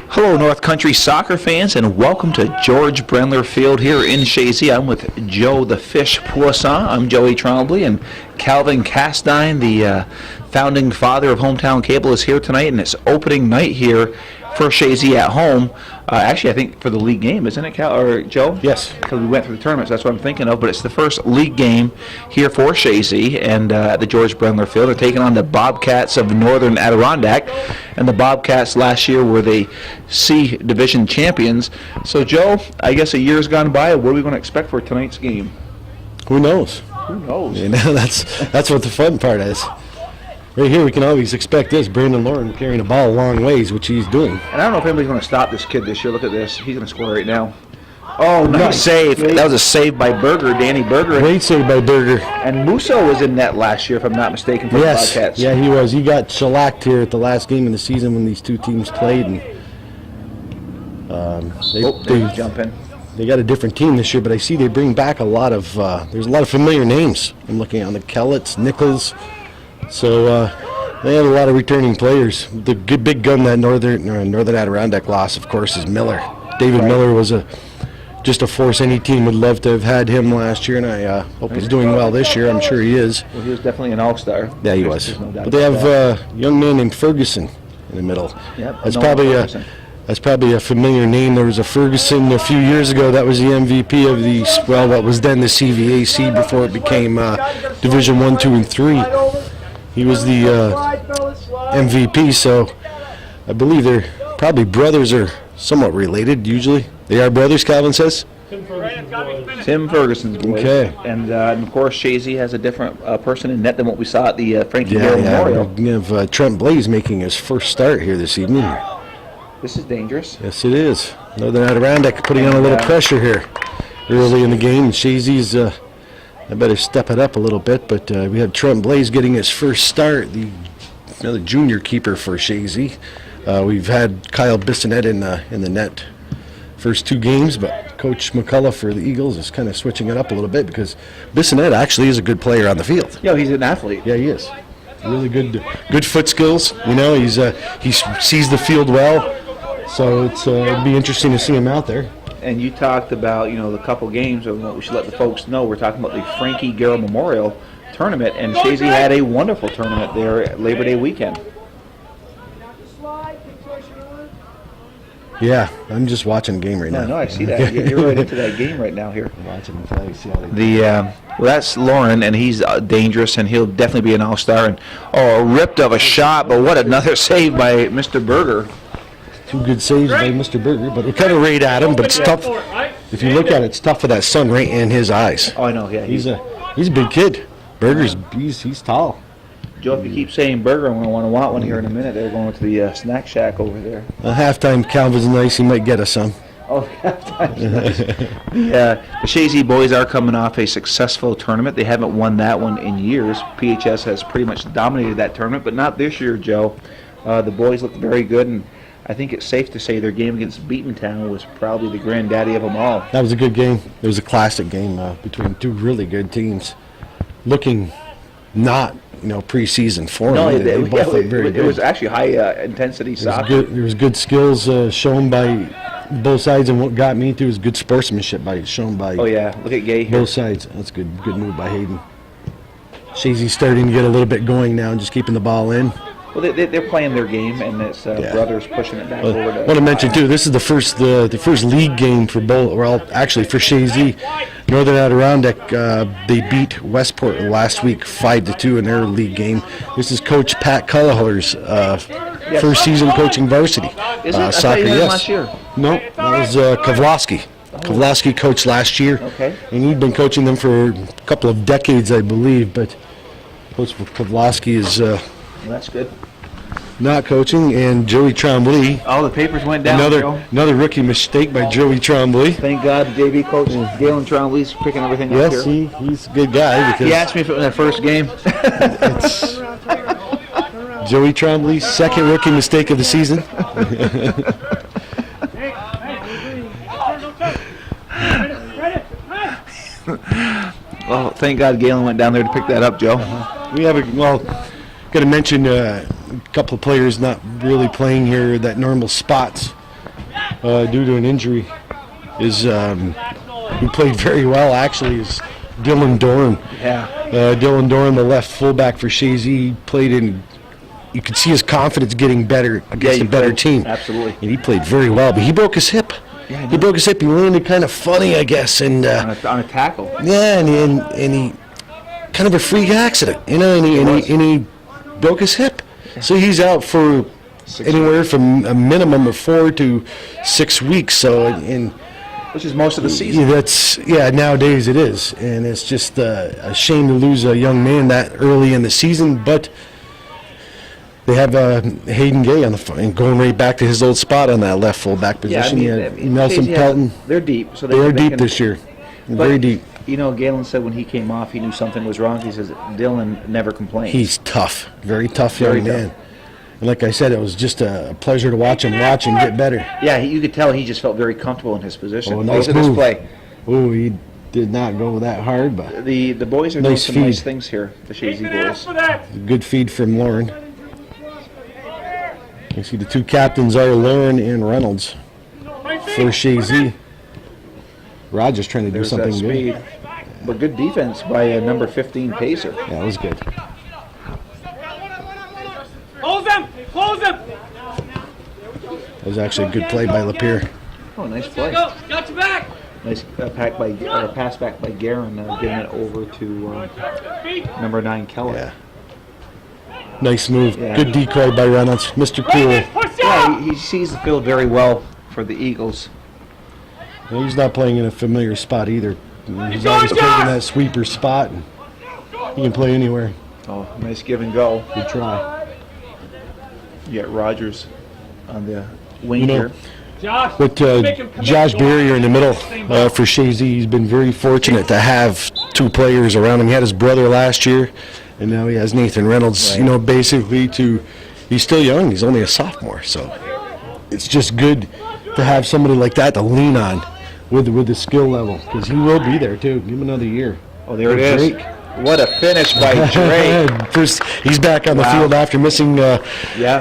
Hello, North Country soccer fans, and welcome to George Brendler Field here in Chazy. I'm with Joe the Fish Poisson. I'm Joey Trombley, and Calvin Castine, the founding father of Hometown Cable, is here tonight, and it's opening night here for Chazy at home. Actually, I think for the league game, isn't it, Cal or Joe? Yes. Because we went through the tournament, so that's what I'm thinking of. But it's the first league game here for Chazy, and at the George Brendler Field. They're taking on the Bobcats of Northern Adirondack, and the Bobcats last year were the C Division champions. So, Joe, I guess a year's gone by. What are we going to expect for tonight's game? Who knows? Who knows? You know, that's what the fun part is. Right here, we can always expect this. Brandon Lauren carrying the ball a long ways, which he's doing. And I don't know if anybody's going to stop this kid this year. Look at this. He's going to score right now. Oh, nice save. That was a save by Berger, Danny Berger. Great save by Berger. And Musso was in net last year, if I'm not mistaken, for the Bobcats. Yeah, he was. He got shellacked here at the last game of the season when these two teams played. And they jump in. They got a different team this year, but I see they bring back a lot of, there's a lot of familiar names. I'm looking on the Kellets, Nichols. So they have a lot of returning players. The big gun that Northern Adirondack lost, of course, is Miller. David Miller was just a force any team would love to have had him last year, and I hope he's doing well this year. I'm sure he is. Well, he was definitely an all-star. Yeah, he was. No, but they have a young man named Ferguson in the middle. Yep, that's probably a familiar name. There was a Ferguson a few years ago that was the MVP of what was then the CVAC before it became Division 1, 2, and 3. He was the MVP, so I believe they're probably brothers or somewhat related, usually. They are brothers, Calvin says? Tim Ferguson's boys. Okay. And of course, Chazy has a different person in net than what we saw at the Frankie Gale Memorial. We have Trent Blaze making his first start here this evening. This is dangerous. Yes, it is. Northern Adirondack putting on a little pressure here early in the game. Chazy's I better step it up a little bit, but we have Trent Blaze getting his first start, another junior keeper for Chazy. We've had Kyle Bissonette in the net first two games, but Coach McCullough for the Eagles is kind of switching it up a little bit because Bissonette actually is a good player on the field. Yeah, he's an athlete. Yeah, he is. Really good foot skills. You know, he sees the field well, so it'd be interesting to see him out there. And you talked about, the couple games, and what we should let the folks know. We're talking about the Frankie Garrell Memorial Tournament, and Chazy had a wonderful tournament there at Labor Day weekend. Yeah, I'm just watching the game right now. No, I see that. You're right into that game right now here. I'm watching the play, see how they well, that's Lauren, and he's dangerous, and he'll definitely be an all-star. And ripped of a shot, but what another save by Mr. Berger. Two good saves by Mr. Berger, but we're kind of right at him, but it's tough. If you look at it, it's tough for that sun right in his eyes. Oh, I know, yeah. He's a big kid. Berger's, he's tall. Joe, if you keep saying Berger, I'm going to want one here in a minute. They're going to the snack shack over there. Halftime, Calvin's nice. He might get us some. Oh, halftime. Nice. The Chazy Boys are coming off a successful tournament. They haven't won that one in years. PHS has pretty much dominated that tournament, but not this year, Joe. The boys look very good, and I think it's safe to say their game against Beatontown was probably the granddaddy of them all. That was a good game. It was a classic game between two really good teams. Looking not, preseason form. No, they both looked very good. It was actually high-intensity soccer. There was good skills shown by both sides, and what got me, too, was good sportsmanship shown by look at Gay here. Both sides. That's good move by Hayden. Chazy's starting to get a little bit going now and just keeping the ball in. Well, they're playing their game, and it's brothers pushing it back forward. I want to mention too, this is the first league game for both. Well, actually for Chazy, Northern Adirondack. They beat Westport last week 5-2 in their league game. This is Coach Pat Cullahor's first season coaching varsity soccer. Yes. Last year. No, that was Kovlowski. Kovlowski coached last year. Okay. And he'd been coaching them for a couple of decades, I believe. But Coach Kovlowski is. That's good. Not coaching, and Joey Trombley. Oh, the papers went down. Another rookie mistake by Joey Trombley. Thank God the JV coach, Galen Trombley's picking everything up here. Yes, he's a good guy. Because he asked me if it was that first game. It's Joey Trombley's second rookie mistake of the season. Well, thank God Galen went down there to pick that up, Joe. We have got to mention a couple of players not really playing here that normal spots due to an injury. Who played very well actually is Dylan Dorn. Yeah. Dylan Dorn, the left fullback for Chazy, played in. You could see his confidence getting better against a better team. Absolutely. And he played very well, but he broke his hip. Yeah, he broke his hip. He landed kind of funny, I guess, and on a tackle. yeah, and he kind of a freak accident, and he broke his hip. Yeah. So he's out for anywhere from a minimum of 4 to 6 weeks. So which is most of the season. Nowadays it is, and it's just a shame to lose a young man that early in the season, but. They have Hayden Gay on the front and going right back to his old spot on that left fullback position. Nelson Pelton. They're deep. So they're deep this year. Very deep. Galen said when he came off, he knew something was wrong. He says Dylan never complains. He's tough. Very tough young man. And like I said, it was just a pleasure to watch him get better. Yeah, you could tell he just felt very comfortable in his position. Oh, nice move. This play. Oh, he did not go that hard, but the boys are doing some nice things here, the Chazy Boys. Good feed from Lauren. You see the two captains are Lauren and Reynolds for Chazy. Rogers trying to do something good. But good defense by number 15 Pacer. Yeah, it was good. Close them! Close them! That was actually a good play by Lapierre. Oh, nice play. Go! Got your back! Nice pass back by Guerin, giving it over to number 9 Keller. Yeah. Nice move. Yeah. Good decoy by Reynolds. Mr. Cool. Yeah, he sees the field very well for the Eagles. Well, he's not playing in a familiar spot either. He's always playing in that sweeper spot. And he can play anywhere. Oh, nice give and go. Good try. You got Rogers on the wing here. With Josh Barrier in the middle for Chazy, he's been very fortunate to have two players around him. He had his brother last year. And now he has Nathan Reynolds, right. Basically he's still young. He's only a sophomore. So it's just good to have somebody like that to lean on with the skill level, because he will be there too. Give him another year. Oh, there it is. Drake. What a finish by Drake. First, he's back on the field after missing a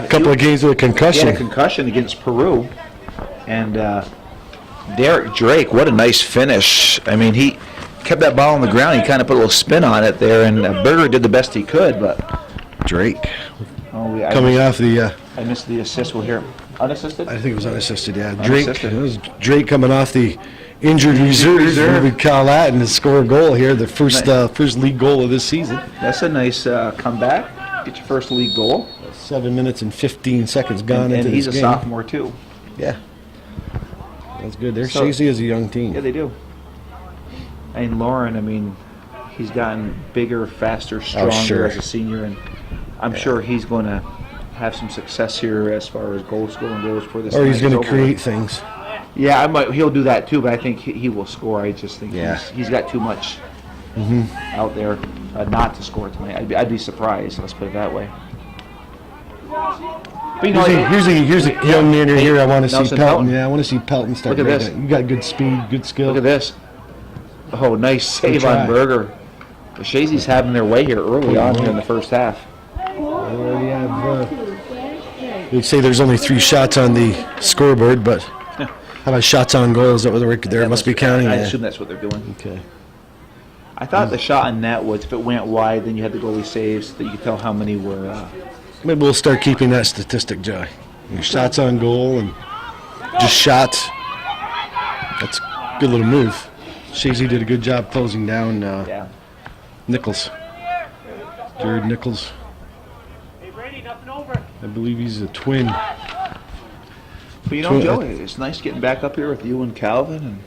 couple of games with a concussion. He had a concussion against Peru. And Derek Drake, what a nice finish. I mean, he kept that ball on the ground. He kind of put a little spin on it there, and Berger did the best he could, but Drake coming off the I missed the assist. We'll hear unassisted. I think it was unassisted. Yeah, unassisted. Drake. It was Drake coming off the injured reserve. We call that, and to score a goal here, the first league goal of this season. That's a nice comeback. Get your first league goal. 7 minutes and 15 seconds gone into this game. And he's a sophomore too. Yeah, that's good. Their Chazy is a young team. Yeah, they do. And Lauren, I mean, he's gotten bigger, faster, stronger as a senior, and I'm sure he's going to have some success here as far as goal scoring goes for this. Or he's going to create things. Yeah, he'll do that too, but I think he will score. I just think he's got too much out there not to score tonight. I'd be surprised. Let's put it that way. But, here's a young man here. I want to see Nelson Pelton. Yeah, I want to see Pelton start. Look at this. You got good speed, good skill. Look at this. Oh, nice save on Berger. The Chazy's having their way here early on here in the first half. They'd say there's only 3 shots on the scoreboard, but how about shots on goal? Is that what they're must be counting? I assume that's what they're doing. Okay. I thought the shot on net was if it went wide, then you had the goalie saves so that you could tell how many were. Maybe we'll start keeping that statistic, Joey. Shots on goal and just shots. That's a good little move. Chazy did a good job closing down Nichols. Jared Nichols. I believe he's a twin. But Joey, it's nice getting back up here with you and Calvin.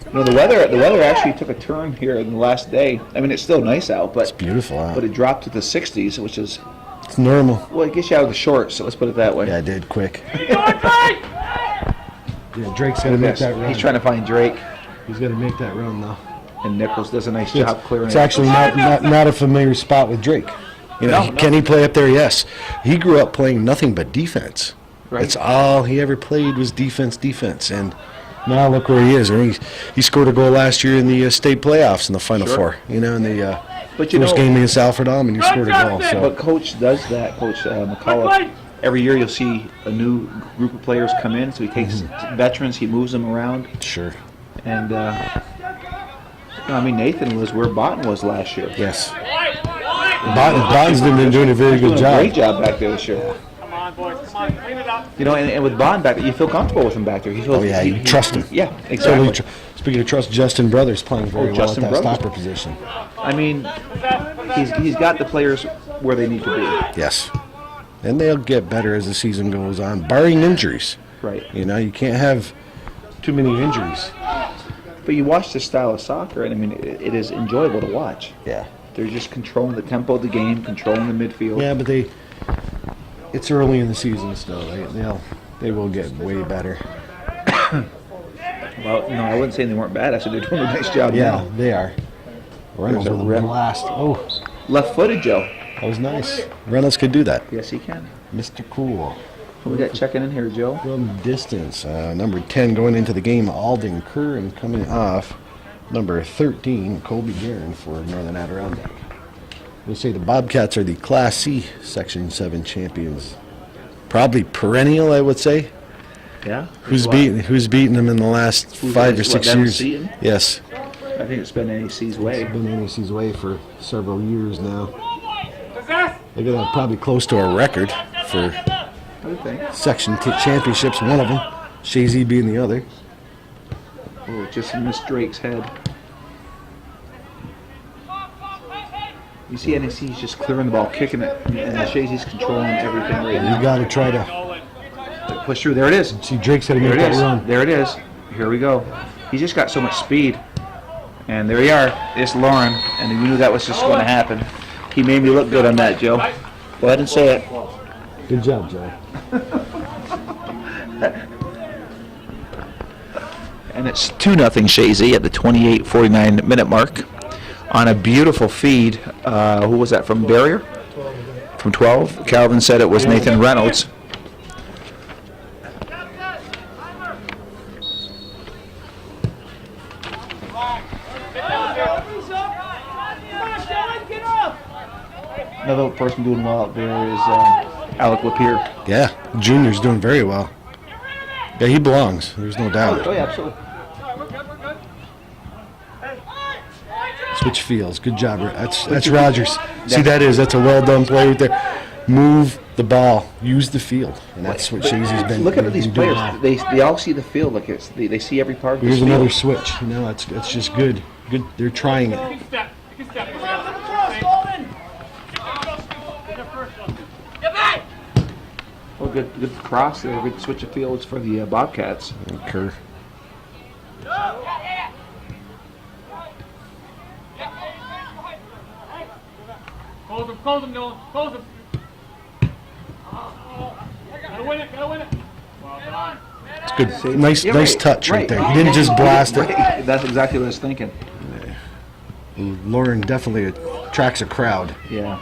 And the weather actually took a turn here in the last day. I mean, it's still nice out, but it's beautiful out. But it dropped to the 60s, which is normal. Well, it gets you out of the shorts, so let's put it that way. Yeah, I did quick. Drake's got to make that run. He's trying to find Drake. He's got to make that run now. And Nichols does a nice job clearing. It's actually not a familiar spot with Drake. Can he play up there? Yes. He grew up playing nothing but defense. Right. That's all he ever played was defense. And now look where he is. I mean, he scored a goal last year in the state playoffs in the Final Four. And But you First know, game against Alfred Alm, and you scored a goal. So but Coach does that. Coach McCullough. Every year you'll see a new group of players come in. So he takes veterans, he moves them around, sure. and I mean Nathan was where Botten was last year. Yes. Botten's been doing a very He's good doing job. a great job back there this year. Come on, boys. Come on. Clean it up. You know, and with Bond back there, you feel comfortable with him back there. He feels, Oh yeah, you trust him. Yeah, Totally exactly. speaking of trust, Justin Brothers playing very well Justin at that Brothers. stopper position. I mean, he's got the players where they need to be. Yes. And they'll get better as the season goes on, barring injuries. Right. You know, you can't have too many injuries. But you watch this style of soccer, and I mean, it is enjoyable to watch. Yeah. They're just controlling the tempo of the game, controlling the midfield. Yeah, but it's early in the season still. They will get way better. Well, no, I wouldn't say they weren't bad. I said they're doing a nice job Yeah, now. they are. Reynolds There's a with a rip. blast. Oh, Left-footed, Joe. that was nice. Reynolds could do that. Yes, he can. Mr. Cool. Who we got checking in here, Joe? From distance, number 10 going into the game, Alden Kerr, and coming off, number 13, Colby Guerin for Northern Adirondack. We'll say the Bobcats are the Class C Section 7 champions. Probably perennial, I would say. Yeah. Who's beaten them in the last 5 or 6 them years? Seton? Yes. I think it's been NAC's way. Been NAC's way for several years now. Possess. They're going to probably close to a record for I would think. section championships, one of them. Chazy being the other. Oh, just missed Drake's head. You see NAC's just clearing the ball, kicking it, and Chazy's controlling everything right You now. got to try to Push through. There it is. see Drake's got to There make it that is. run. There it is. Here we go. He's just got so much speed. And there you are. It's Lauren. And we knew that was just going to happen. He made me look good on that, Joe. Go ahead and say it. Good job, Joe. And it's 2-0 Chazy at the 28:49 minute mark on a beautiful feed. Who was that from Barrier? From 12. Calvin said it was Nathan Reynolds. Another person doing well out there is Alec Lapeer. Yeah, Junior's doing very well. Yeah, he belongs. There's no doubt. Oh yeah, absolutely. Switch fields. Good job. That's Rogers. See, that's a well done play right there. Move the ball. Use the field. And that's what Chazy's been Look at these doing players. well. They all see the field like it's. They see every part of the Here's field. another switch. You know, that's just good. Good. They're trying it. Take a step. Take a step. Get back. Oh, good cross there. Good switch of fields for the Bobcats. And Kerr. Close him, Nolan. Close him. Gotta win it. Well done. It's good. Nice touch right there. He didn't just blast it. Right. That's exactly what I was thinking. Lauren definitely attracts a crowd. Yeah.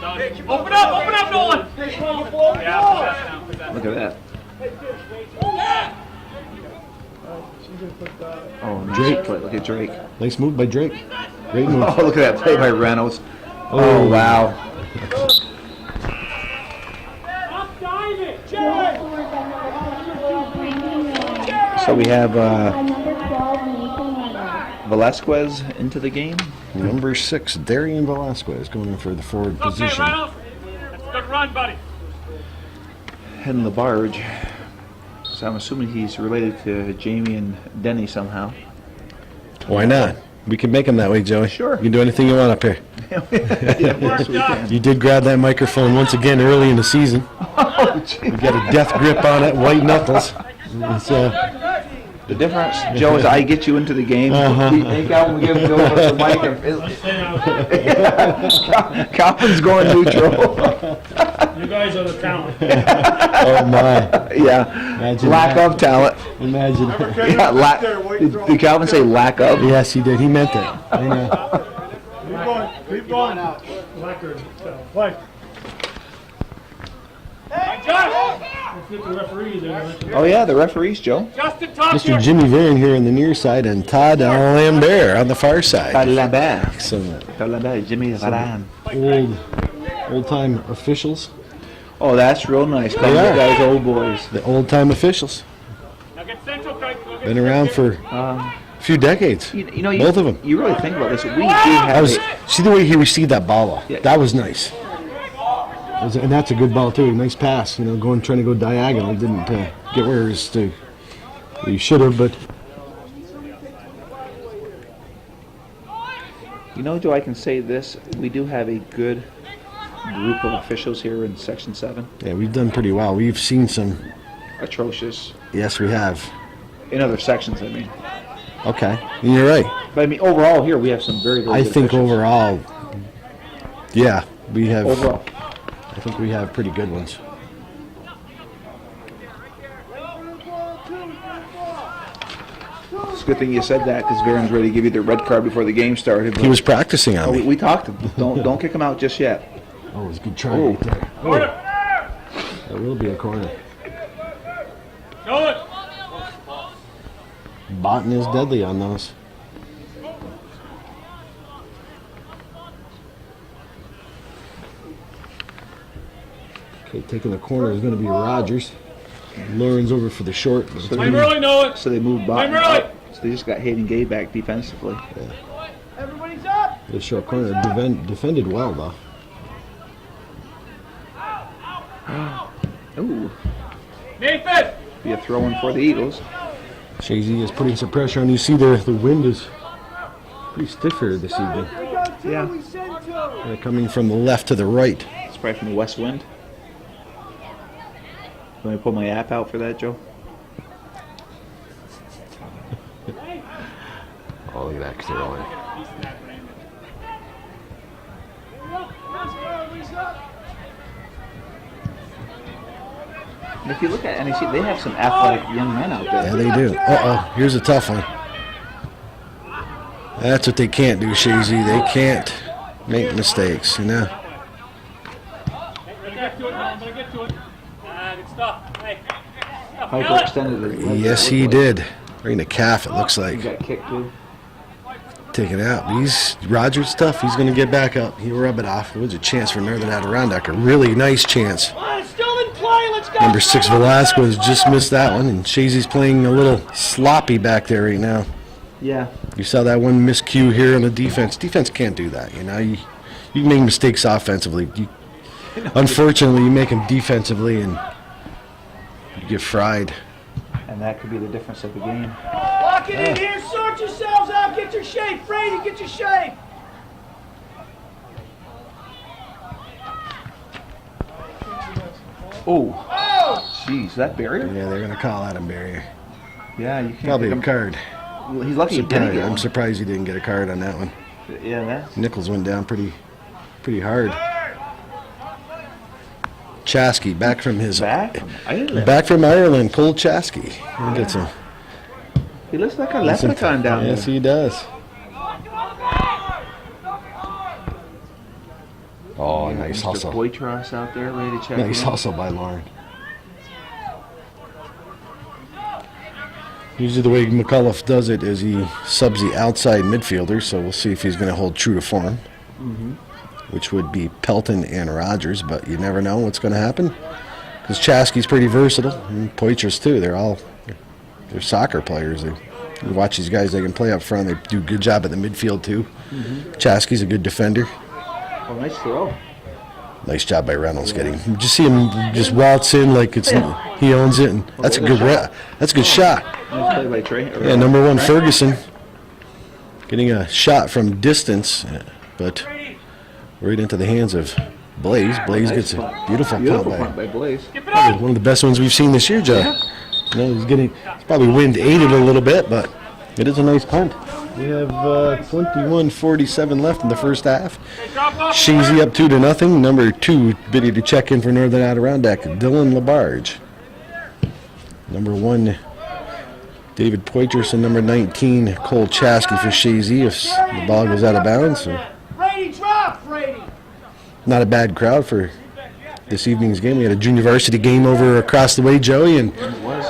Open up, Nolan. Yeah. Look at that. Oh, nice Drake. play. Look at Drake. Nice move by Drake. Great move. Oh, look at that play by Reynolds. Oh, wow. So we have Velasquez into the game. Number 6, Darian Velasquez going in for the forward Okay, position. Reynolds. That's a good run, buddy. Heading the barge. So I'm assuming he's related to Jamie and Denny somehow. Why not? We can make him that way, Joey. Sure. You can do anything you want up here. Yeah, of course we can. You did grab that microphone once again early in the season. Oh, gee. You got a death grip on it, white knuckles. It's, The difference, Joe, is I get you into the game. Hey, Calvin, we give Joe the mic. And Calvin's going neutral. You guys are the talent. oh my! Yeah. Imagine Lack that. of talent. Imagine. Yeah, did Calvin say lack of? Yes, he did. He meant it. I know. Keep going. Record. Play. Hey, Josh! Let's get the referees there. Oh yeah, the referees, Joe. Justin, talk Mr. here. Jimmy Varon here on the near side and Todd Lambert on the far side. Lambert. Some Jimmy Varan. old-time officials. Oh, that's real nice. Calling They you are. guys old boys. The old-time officials. Now get central, Craig. Go get Been around for a few decades. You know, Both of them. You really think about this. We do have. See the way he received that ball. Yeah. That was nice. And that's a good ball too. Nice pass. You know, trying to go diagonal. Didn't get where he should have, but You know, Joe, I can say this. We do have a good group of officials here in Section 7. yeah, we've done pretty well. We've seen some. Atrocious. Yes, we have. In other sections, I mean. Okay, you're right. But I mean, overall here, we have some very, very I good think officials. overall, yeah, we have. Overall. I think we have pretty good ones. It's a good thing you said that because Varen's ready to give you the red card before the game started. He was practicing on Oh, me. we talked. Don't kick him out just yet. Oh, it was a good try Oh. right there. Oh, that will be a corner. Show it. Botton is deadly on those. Okay, taking the corner is going to be Rogers. Lauren's over for the short. But it's Play gonna be- early, Noah. So they moved Bottom Time early. out. So they just got Hayden Gay back defensively. Everybody's up. the short corner defended well though. Ooh, Nathan. be a throw-in for the Eagles. Chazy is putting some pressure on. You see the wind is pretty stiff here this evening. Yeah, Coming from the left to the right. it's probably from the west wind. Let me pull my app out for that, Joe. Oh, look at that Sterling. And if you look at NAC, they have some athletic young men out there. Yeah, they do. Uh-oh, here's a tough one. That's what they can't do, Chazy. They can't make mistakes, you know. Get to it, Noah. Get to it. Good stuff. Hey. Piper extended it. Yes, he did. Right in the calf, it looks He like. got kicked too. Taken out. Rogers tough. He's going to get back up. He'll rub it off. It was a chance for Northern Adirondack. A really nice chance. Still in play. Let's go. Number 6, Velasquez, just missed that one. And Chazy's playing a little sloppy back there right now. Yeah. You saw that one miscue here on the defense. Defense can't do that, you know. You can make mistakes offensively. Unfortunately, you make them defensively and you get fried. And that could be the difference of the game. Lock it in here. Sort yourselves out. Get your shape. Brady, get your shape. Oh, jeez, that barrier? Yeah, they're going to call that a barrier. Yeah, you can't. Probably pick a him. card. Well, he's lucky he didn't get I'm one. surprised he didn't get a card on that one. Yeah, that. Nichols went down pretty hard. Chaskey back from his Back? Ireland. back from Ireland. Cole Chaskey. He gets him. He looks like a leprechaun down Yes, there. he does. Oh, nice Mr. hustle. Boitros out there ready to check Nice in. hustle by Lauren. Usually the way McAuliffe does it is he subs the outside midfielder, so we'll see if he's going to hold true to form, which would be Pelton and Rogers, but you never know what's going to happen because Chaskey's pretty versatile, and Poitras too. They're soccer players. You watch these guys, they can play up front. They do a good job at the midfield too. Chaskey's a good defender. Oh, nice throw. Nice job by Reynolds getting. Just see him just waltz in like he owns it, and that's a good that's a good shot. Nice play by Trey. Yeah, number 1 Ferguson getting a shot from distance, but right into the hands of Blaze. Blaze gets a beautiful Beautiful punt punt by Blaze. by one of the best ones we've seen this year, Joe. You know, he's probably wind aided a little bit, but it is a nice punt. We have 21:47 left in the first half. Chazy up 2-0. Number 2 ready to check in for Northern Adirondack, Dylan Labarge. Number 1, David Poitras, and number 19, Cole Chaskey for Chazy if the ball goes out of bounds. So Brady, drop. Brady. not a bad crowd for this evening's game. We had a junior varsity game over across the way, Joey, and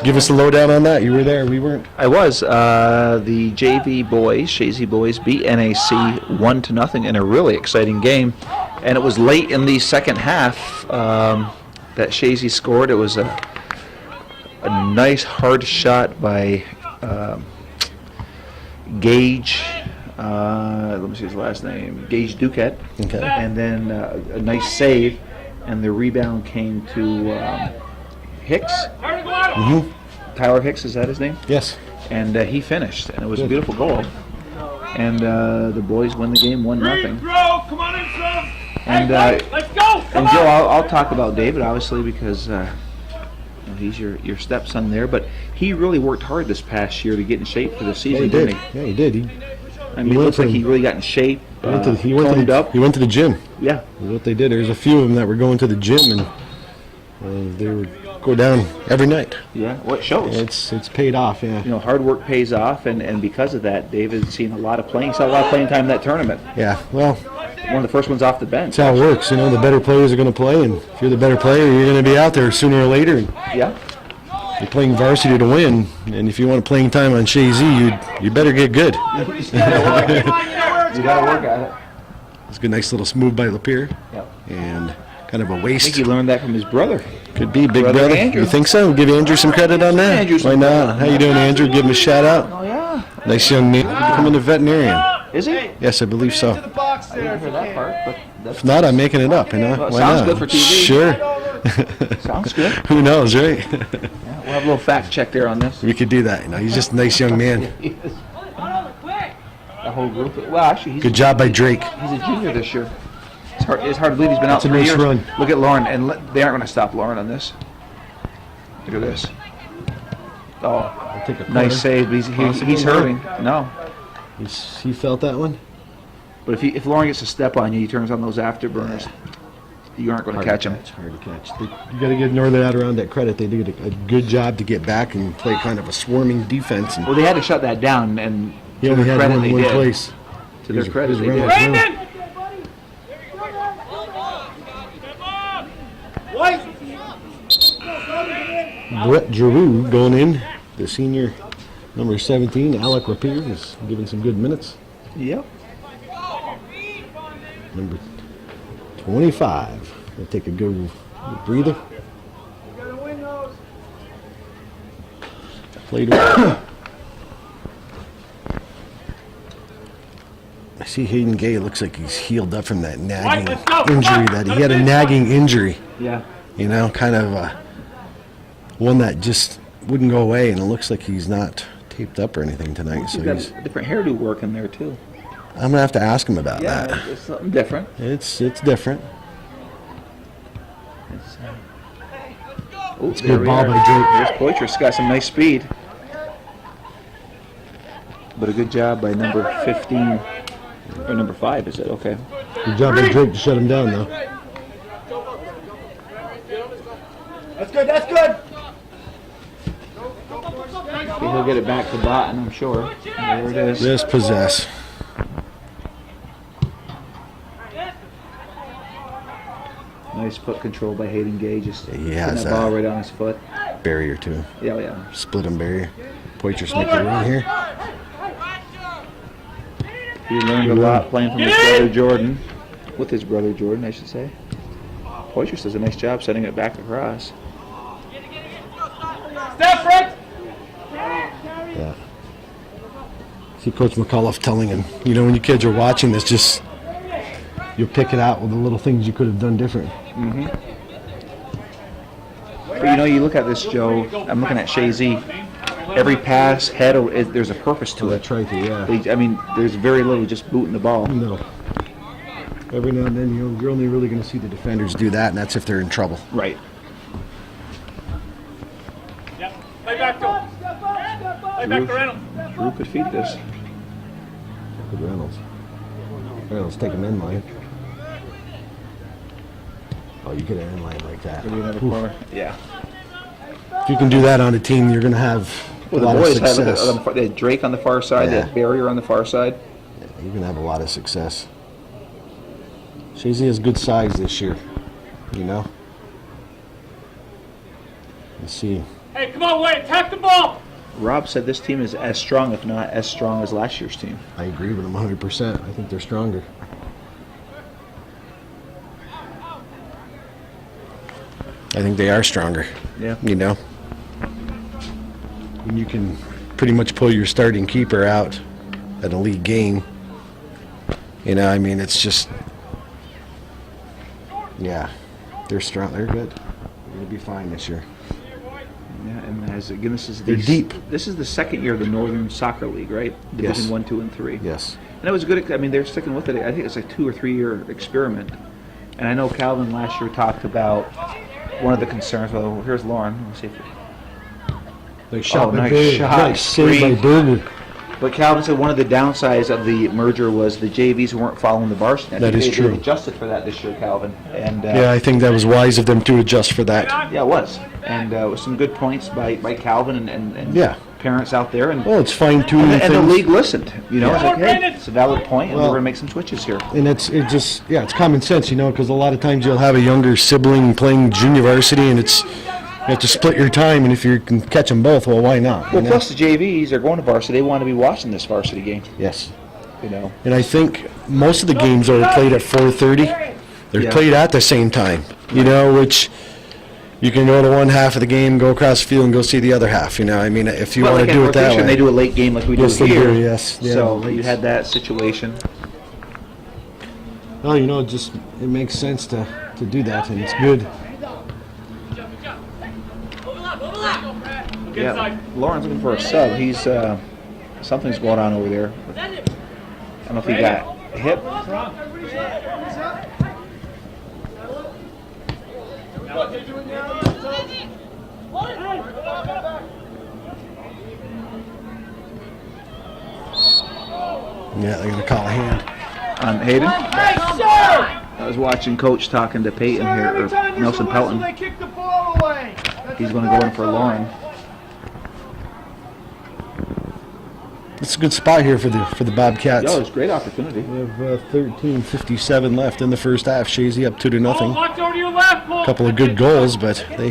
give us a lowdown on that. You were there, we weren't. I was. The JV boys, Chazy Boys, beat NAC 1-0 in a really exciting game. And it was late in the second half that Chazy scored. It was a nice hard shot by Gage. Let me see his last name. Gage Duquette. Okay. And then a nice save. And the rebound came to Hicks. Mm-hmm. Tyler Hicks, is that his name? Yes. And he finished, and it was a beautiful goal. And the boys win the game 1-0. Come on in, son. And Let's go. and Joe, I'll talk about David obviously because he's your stepson there, but he really worked hard this past year to get in shape for the Yeah, season, he did. didn't he? Yeah, he did. I mean, it looks like he really got in shape. He went to the gym. Yeah. What they did, there's a few of them that were going to the gym, and they would go down every night. Yeah. What shows? It's paid off. Yeah. You know, hard work pays off, and because of that, David's seen a lot of playing. Saw a lot of playing time in that tournament. Yeah. Well, One of the first ones off the bench. that's how it works. You know, the better players are going to play, and if you're the better player, you're going to be out there sooner or later. And Yeah. you're playing varsity to win, and if you want playing time on Chazy, you better get good. You got to work at it. It's a nice little smooth by Lapeer, Yeah. and kind of a I think waste. he learned that from his brother. Could be big Brother brother. Andrew. You think so? Give Andrew some credit on that. Andrew some Why not? How you doing, Andrew? Give him a shout out. Oh yeah. Nice young man. Becoming a veterinarian. Is he? Yes, I believe so. To the box I there. didn't hear that part, but that's If not, I'm making it up. You know? Well, it Why sounds not? good for TV. Sure. sounds good. Who knows, right? Yeah, we'll have a little fact check there on this. We could do that. You know, he's just a nice young man. The whole group. Well, actually, he's Good job by Drake. He's a junior this year. It's hard to believe he's been out That's a 3 nice years. run. Look at Lauren, and they aren't going to stop Lauren on this. Look at this. Oh, Take a corner. nice save. But he's hurting. No, He felt that one. but if Lauren gets a step on you, he turns on those afterburners. You aren't going to catch him. It's hard to catch. You got to give Northern Adirondack credit. They did a good job to get back and play kind of a swarming defense. And Well, they had to shut that down, and he to only their had credit, one they in one did. place. To their credit, He's they running. did. Brandon! White! Brett Giroux going in. The senior, number 17, Alec Lapeer, is giving some good minutes. Yep. Number 25. They'll take a good breather. Played well. I see Hayden Gay looks like he's healed up from that nagging let's go. injury that he had a nagging injury. Yeah. You know, kind of one that just wouldn't go away, and it looks like he's not taped up or anything tonight. So He's got he's, a different hairdo work in there too. I'm gonna have to ask him about Yeah, that. it's something different. It's different. It's good ball by Drake. There's Poitras got some nice speed. But a good job by number 15, or number 5, is it? Okay. Good job by Drake to shut him down, though. That's good, that's good. Okay, he'll get it back to Botten, I'm sure. There it is. Just possess. Nice foot control by Hayden Gay. Just He putting has that ball that. right on his foot. Barrier, too. Yeah, yeah. Split him barrier. Poitras make the run here. He learned a lot playing from his brother Jordan. With his brother Jordan, I should say. Poitras does a nice job setting it back across. Step right. Yeah. See Coach McAuliffe telling him, you know, when you kids are watching this, just you'll pick it out with the little things you could have done different. But you know, you look at this, Joe. I'm looking at Chazy. Every pass, head, there's a purpose to it. Try to, yeah. I mean, there's very little just booting the ball. No. Every now and then, you're only really going to see the defenders do that, and that's if they're in trouble. Right. Yep. Play back to him. Play back to Reynolds. Drew could feed this. Good Reynolds. Reynolds, take him in line. Oh, you get an in line like that. Maybe another corner. Yeah. If you can do that on a team, you're going to have Well, a lot the of boys had success. they had Drake on the far side, they Yeah. had Barrier on the far side. You're going to have a lot of success. Chazy has good size this year, you know. Let's see. Hey, come on, Wade, attack the ball! Rob said this team is as strong, if not as strong, as last year's team. I agree with him 100%. I think they're stronger. I think they are stronger. Yeah. You know, when you can pretty much pull your starting keeper out at a league game. You know, I mean, it's just, yeah, they're strong. They're good. They're going to be fine this year. Yeah, and as again, They're deep. This is the second year of the Northern Soccer League, right? Division Yes. 1, 2, and 3. Yes. And it was good. I mean, they're sticking with it. I think it's like 2 or 3 year experiment. And I know Calvin last year talked about one of the concerns. Well, here's Lauren. Let's see if They shot nice Berger. shot. Nice save by Screen. Berger. But Calvin said one of the downsides of the merger was the JVs weren't following the varsity. I That think is true. They've adjusted for that this year, Calvin. And Yeah, I think that was wise of them to adjust for that. yeah, it was. And with some good points by Calvin and Yeah. parents out there. And Well, it's fine-tuning and the things. league listened. You know, it's like, hey, it's a valid point, and Well- we're going to make some switches here. And it's it's common sense, you know, because a lot of times you'll have a younger sibling playing junior varsity, and you have to split your time, and if you can catch them both, well, why not? Well, you know? plus the JVs are going to varsity. They want to be watching this varsity game. Yes. You know. And I think most of the games are played at 4:30. They're Yeah. played at the same time, you know, which you can go to one half of the game, go across the field, and go see the other half. You know, I mean, if you Well, want like to do at it that rotation, way. they do a late game like we Yes, do they here. do, yes. Yeah, So late. you had that situation. Well, you know, it makes sense to do that, and it's good. Yeah, Lauren's looking for a sub. He's something's going on over there. I don't know if he got hit. Yeah, they're going to call a hand. On Hayden. Hey, sir! I was watching Coach talking to Peyton Sir, here, every or time there's Nelson a whistle, Pelton. they kick the ball away. He's going to go in for Lauren. It's a good spot here for the Bobcats. Yo, it's a great opportunity. We have 13:57 left in the first half. Chazy up 2-0. Watch over to your left, Paul. A couple of good goals, but they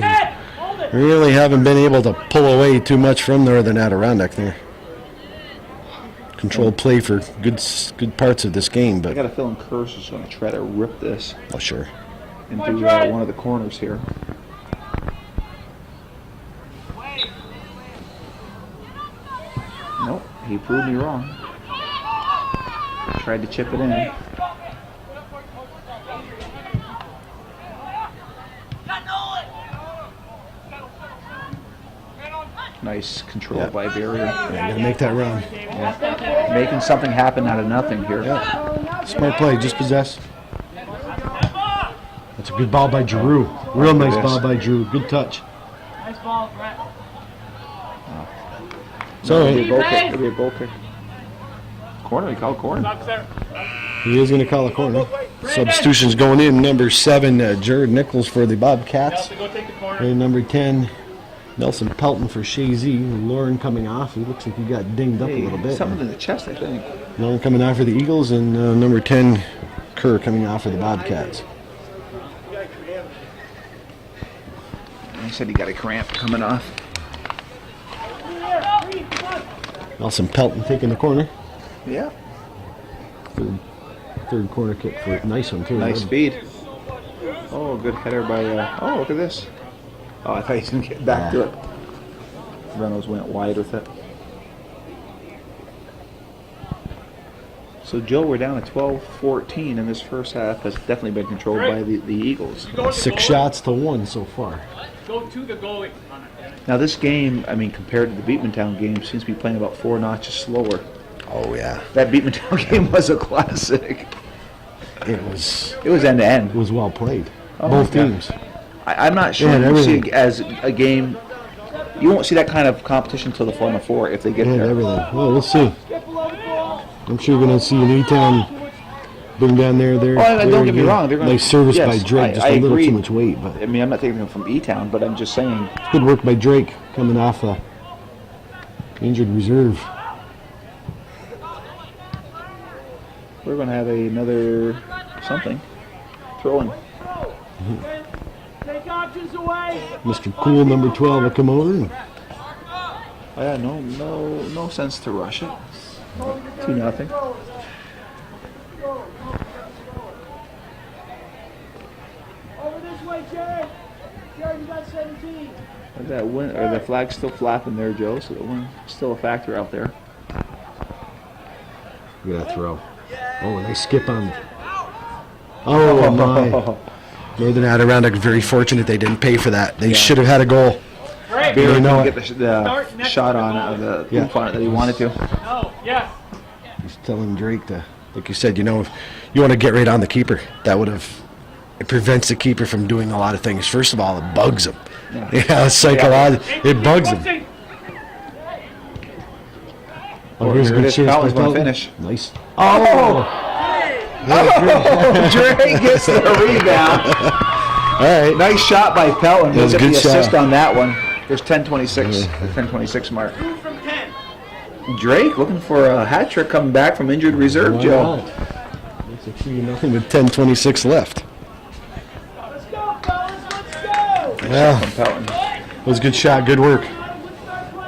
really haven't been able to pull away too much from Northern Adirondack there. Controlled play for good parts of this game, I but got a feeling Curse is going to try to rip this oh sure. into one of the corners here. Nope, he proved me wrong. Tried to chip it in. Nice control Yeah. by Barry. Yeah, gotta make that run. Yeah. Making something happen out of nothing here. Smart play, just possess. That's a good ball by Giroux. Real nice Yes. ball by Giroux. Good touch. Nice ball, Brett. So It'll be a goal kick. It'll be a goal kick. Corner, he called corner. Knock there. he is going to call a corner. Substitutions going in. Number 7, Jared Nichols for the Bobcats. Go take the corner. And number 10, Nelson Pelton for Chazy. Lauren coming off. He looks like he got dinged up a little bit. Something in the chest, I think. Lauren coming off for the Eagles, and number 10, Kerr coming off for the Bobcats. He said he got a cramp coming off. Nelson Pelton taking the corner. Yeah. Third corner kick for nice one too. Nice speed. Oh, good header by. Oh, look at this. Oh, I thought he was going to get back to it. Reynolds went wide with it. So, Joe, we're down to 12-14 in this first half. Has definitely been controlled by the Eagles. 6 shots to 1 so far. Go to the goalie. Now, this game, I mean, compared to the Beatmantown game, seems to be playing about 4 notches slower. Oh yeah, That Beatmantown game was a classic. it was It was end to end. well played. Oh, Both yeah. teams. I'm not sure Yeah, you see everything. it as a game. You won't see that kind of competition until the Final Four if they get And there. everything. Well, we'll see. I'm sure we're going to see an E-Town bring down there. Oh, don't get me wrong. They're gonna, nice service yes, by Drake. Just I a little agree. too much weight, but I mean, I'm not taking them from E-Town, but I'm just saying. good work by Drake coming off a injured reserve. We're going to have another something. Throwing. Take options away. Mr. Cool, number 12, will come over. And Yeah, no sense to rush it. 2-0. Over this way, Jared. Jared, you got 17. That wind, or the flag's still flapping there, Joe. So the wind's still a factor out there. look at that throw. Oh, nice skip on. Oh, my. Northern Adirondack very fortunate they didn't pay for that. They should have had a goal. Barry You know couldn't get the shot on it, or the hoop on it that he wanted to. Oh, yeah. He's telling Drake to, like you said, you know, if you want to get right on the keeper. That would have, it prevents the keeper from doing a lot of things. First of all, it bugs him. Yeah, psychologically, it bugs him. Oh, here's a good chance. Collins going to finish. Nice. Oh! Drake gets the rebound. All right. Nice shot by Pelton. That was He'll a get good the assist shot. on that one. There's 10:26. 10:26 mark. 2 from 10. Drake looking for a hat trick coming back from injured reserve, Why Joe. not? It's a 3-0 with 10:26 left. Let's go, fellas. Let's go. Well, From Pelton. it was a good shot. Good work.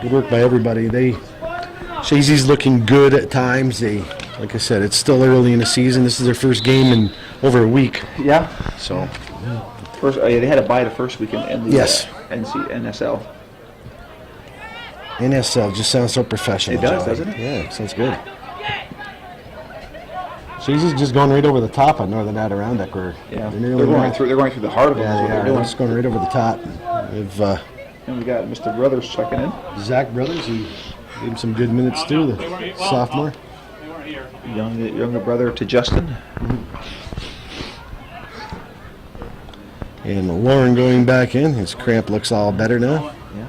Good work by everybody. Chazy's looking good at times. Like I said, it's still early in the season. This is their first game in over a week. Yeah. So, First, they had to buy the first weekend in the Yes. NSL. NSL just sounds so professional. It does, Joey. doesn't it? Yeah, it sounds good. Chazy's just going right over the top on Northern Adirondack. Yeah. They're They're nearly going there. through. They're going through the heart of it. Yeah, is they what they're are. doing. They're just going right over the top. We've And we got Mr. Brothers checking in. Zach Brothers, he gave him some good minutes too, the sophomore. They weren't here. Younger brother to Justin. And Lauren going back in. His cramp looks all better now. Yeah.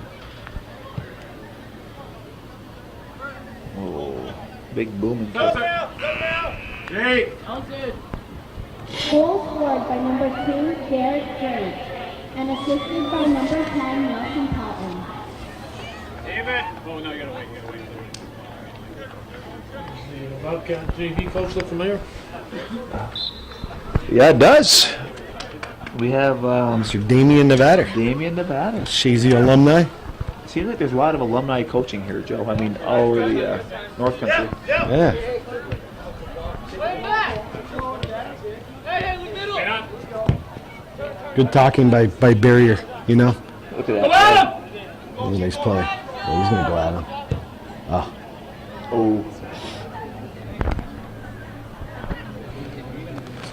Oh, big booming kick. Hey. Goal scored by number 2, Derek Drake, and assisted by number 10, Nelson Patton. David. Oh, no, you gotta wait. Bobcat JV coach look familiar? Yeah, it does. We have Mr. Damien Nevada, Damien Nevada. Chazy alumni. Seems like there's a lot of alumni coaching here, Joe. I mean, all over the North Country. Yeah. Good talking by Barrier, you know. Look at that. That was a nice play. Yeah, he's going to go at him. Oh,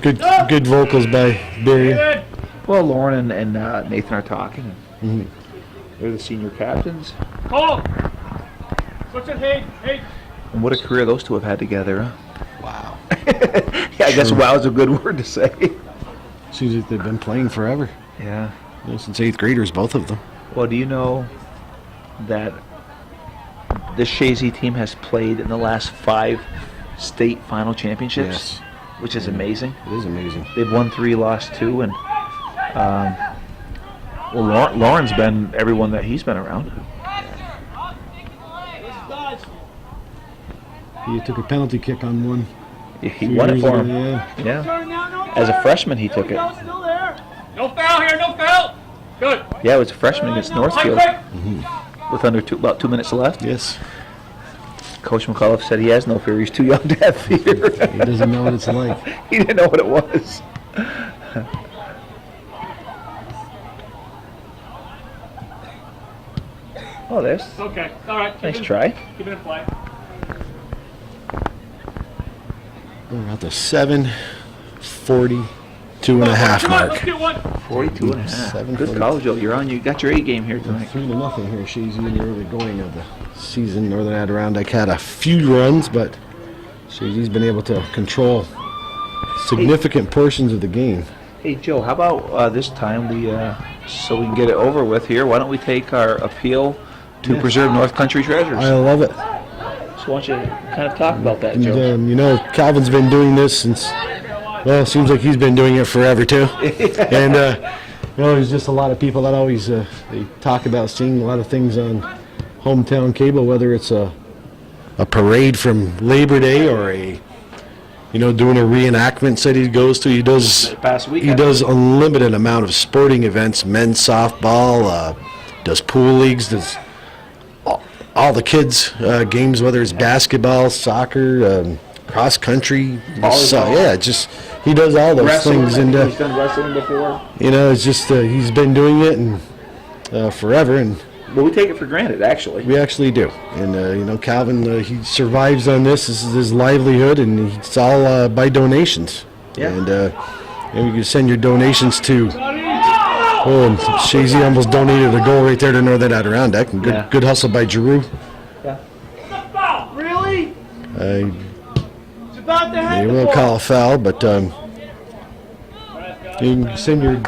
Good vocals by Barrier. well, Lauren and Nathan are talking. And they're the senior captains. Cole. What's it, hey? And what a career those two have had together, huh? Wow. Yeah, I guess wow is a good word to say. Seems like they've been playing forever. Yeah. You know, since 8th graders, both of them. Well, do you know that this Chazy team has played in the last 5 state final championships? Yes. Which is amazing. It is amazing. They've won 3, lost 2, and Lauren's been everyone that he's been around. He took a penalty kick on one. He won it for him. Yeah. Yeah. Turn now, no As a foul. freshman, he took it. No, still there. No foul here, no foul. Good. Yeah, it was a freshman against Northfield with about 2 minutes left. Yes. Coach McAuliffe said he has no fear. He's too young to have fear. He doesn't know what it's like. He didn't know what it was. Oh, there's Okay, all right. nice try. Keep it in play. We're at the 7:42.5 mark. Let's get one. 42 and a half. 7:40. Good call, Joe. You're on. You got your A game here tonight. 3-0 here. Chazy in the early going of the season. Northern Adirondack had a few runs, but Chazy's been able to control significant portions of the game. Hey, Joe, how about this time so we can get it over with here, why don't we take our appeal to preserve North Country treasures? I love it. So why don't you kind of talk about that, And, Joe? you know, Calvin's been doing this since, well, it seems like he's been doing it forever, too. And, you know, there's just a lot of people that always, they talk about seeing a lot of things on hometown cable, whether it's a parade from Labor Day or a doing a reenactments that he goes to. He does. Past week, He does unlimited amount of sporting events, men's softball, does pool leagues, does all the kids games, whether it's basketball, soccer, cross country. He does all those wrestling. things, and He's done wrestling before. it's just he's been doing it and forever, and But we take it for granted, actually. we actually do. And Calvin, he survives on this. This is his livelihood, and it's all by donations. Yeah. And you can send your donations to. Oh, and Chazy almost donated a goal right there to Northern Adirondack. And good hustle by Giroux. Yeah. Really? It's about to They happen. will call a foul, but you can send your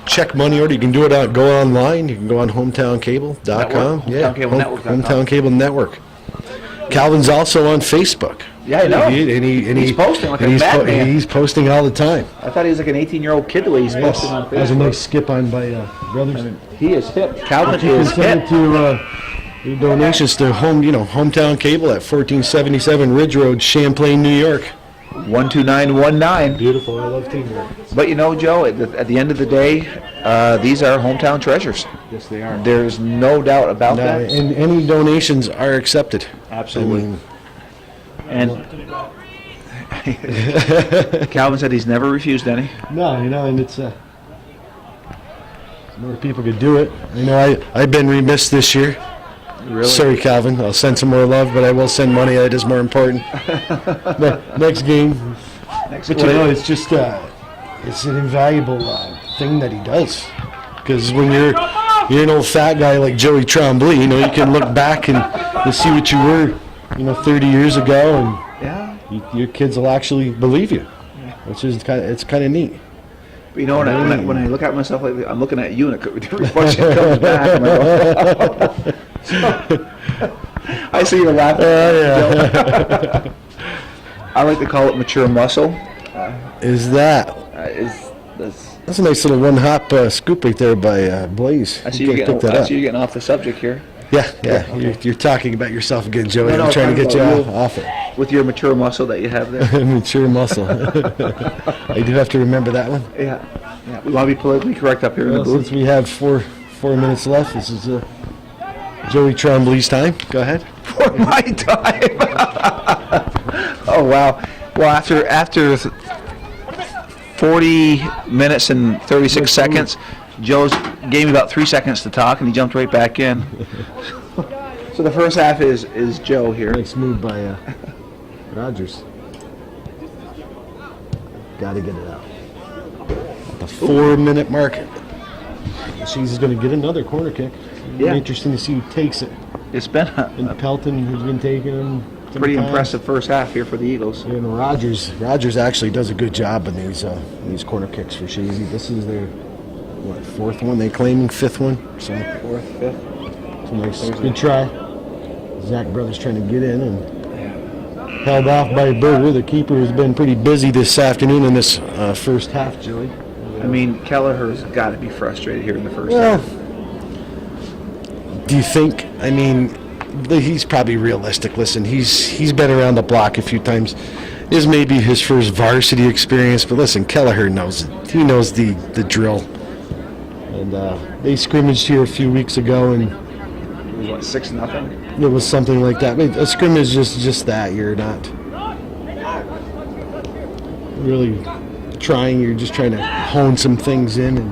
check money order. You can do it go online. You can go on hometowncable.com. Hometown Cable Network.com. Hometown Cable Network. Calvin's also on Facebook. Yeah, I know. And He's posting like a he's madman. he's posting all the time. I thought he was like an 18-year-old kid the way he's posting on That was a Facebook. nice skip on by brothers. He is hip. Calvin You can is send hip. it to your donations to Hometown Cable at 1477 Ridge Road, Champlain, New York. 12919. Beautiful. I love teamwork. But Joe, at the end of the day, these are hometown treasures. Yes, they are. There's no doubt about No, that. and any donations are accepted. Absolutely. I mean, And Calvin said he's never refused any. no, and it's more people could do it. I've been remiss this year. Really? Sorry, Calvin. I'll send some more love, but I will send money. That is more important. Next game. Next But it's just it's an invaluable thing that he does. Because when you're an old fat guy like Joey Tremblay, you can look back and see what you were, 30 years ago, and Yeah. your kids will actually believe you, which is kind of neat. But when I look at myself lately, I'm looking at you and the reflection comes back. I'm like, I see you laughing. Yeah. I like to call it mature muscle. That's a nice little one-hop scoop right there by Blaze. I see you can't pick that up. getting off the subject here. Yeah. You're talking about yourself again, Joey. No, I'm trying to get you talking about off it. With your mature muscle that you have there. Mature muscle. I do have to remember that one. Yeah. We want to be politically correct up here in the Well, booth. since we have four minutes left, this is Joey Tremblay's time. Go ahead. For my time. Oh wow. Well, after 40 minutes and 36 seconds, Joe's gave me about 3 seconds to talk, and he jumped right back in. So the first half is Joe here. Nice move by Rogers. Got to get it out. The 4-minute mark. She's going to get another corner kick. Yeah. Interesting to see who takes it. It's been And Pelton, who's been taking him. pretty impressive first half here for the Eagles. And Rogers actually does a good job in these corner kicks for Chazy. This is their fourth one? They claiming fifth one. So Fourth, fifth. nice, good try. Zach Brothers trying to get in and held off by Berger. The keeper has been pretty busy this afternoon in this first half, Joey. I mean, Kelleher's got to be frustrated here in the first Well, half. do you think? I mean, he's probably realistic. Listen, he's been around the block a few times. This may be his first varsity experience, but listen, Kelleher knows it. He knows the drill. And they scrimmaged here a few weeks ago, and It was 6-0. it was something like that. I mean, a scrimmage is just that. You're not really trying. You're just trying to hone some things in and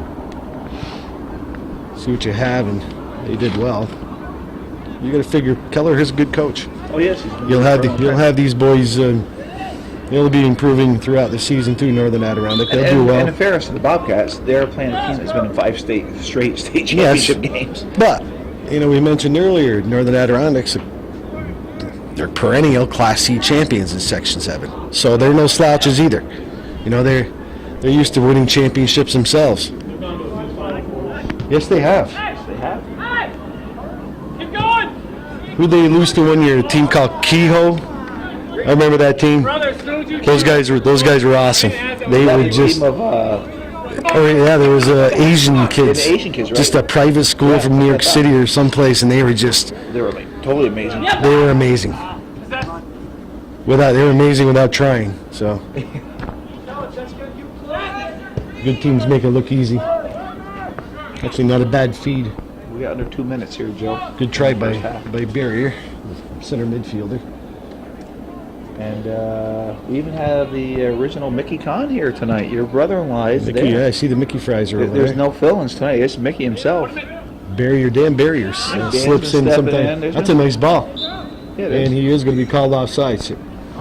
see what you have, and they did well. You got to figure Kelleher's a good coach. Oh yes. You'll have these boys. They'll be improving throughout the season too. Northern Adirondack, they'll do well. And in fairness to the Bobcats, they're playing a team that's been in 5 straight state championship games. But we mentioned earlier, Northern Adirondacks, they're perennial Class C champions in Section 7, so they're no slouches either. They're used to winning championships themselves. Yes, they have. They have. Keep going! Who they lose to one year? A team called Kehoe. I remember that team. Those guys were awesome. They were just. Team of, There was Asian kids. the Asian kids, right? Just a private school from New York City or someplace, and they were just. they were totally amazing. They were amazing. They were amazing without trying. So good teams make it look easy. Actually, not a bad feed. We got under 2 minutes here, Joe. Good try by Barrier, center midfielder. And we even have the original Mickey Kahn here tonight. Your brother-in-law is Mickey, there. yeah, I see the Mickey fries are over There's there. no fill-ins tonight. It's Mickey himself. Barrier, Dan Barrier slips in stepping sometimes. in. That's a nice ball. Yeah, it And is. he is going to be called offsides.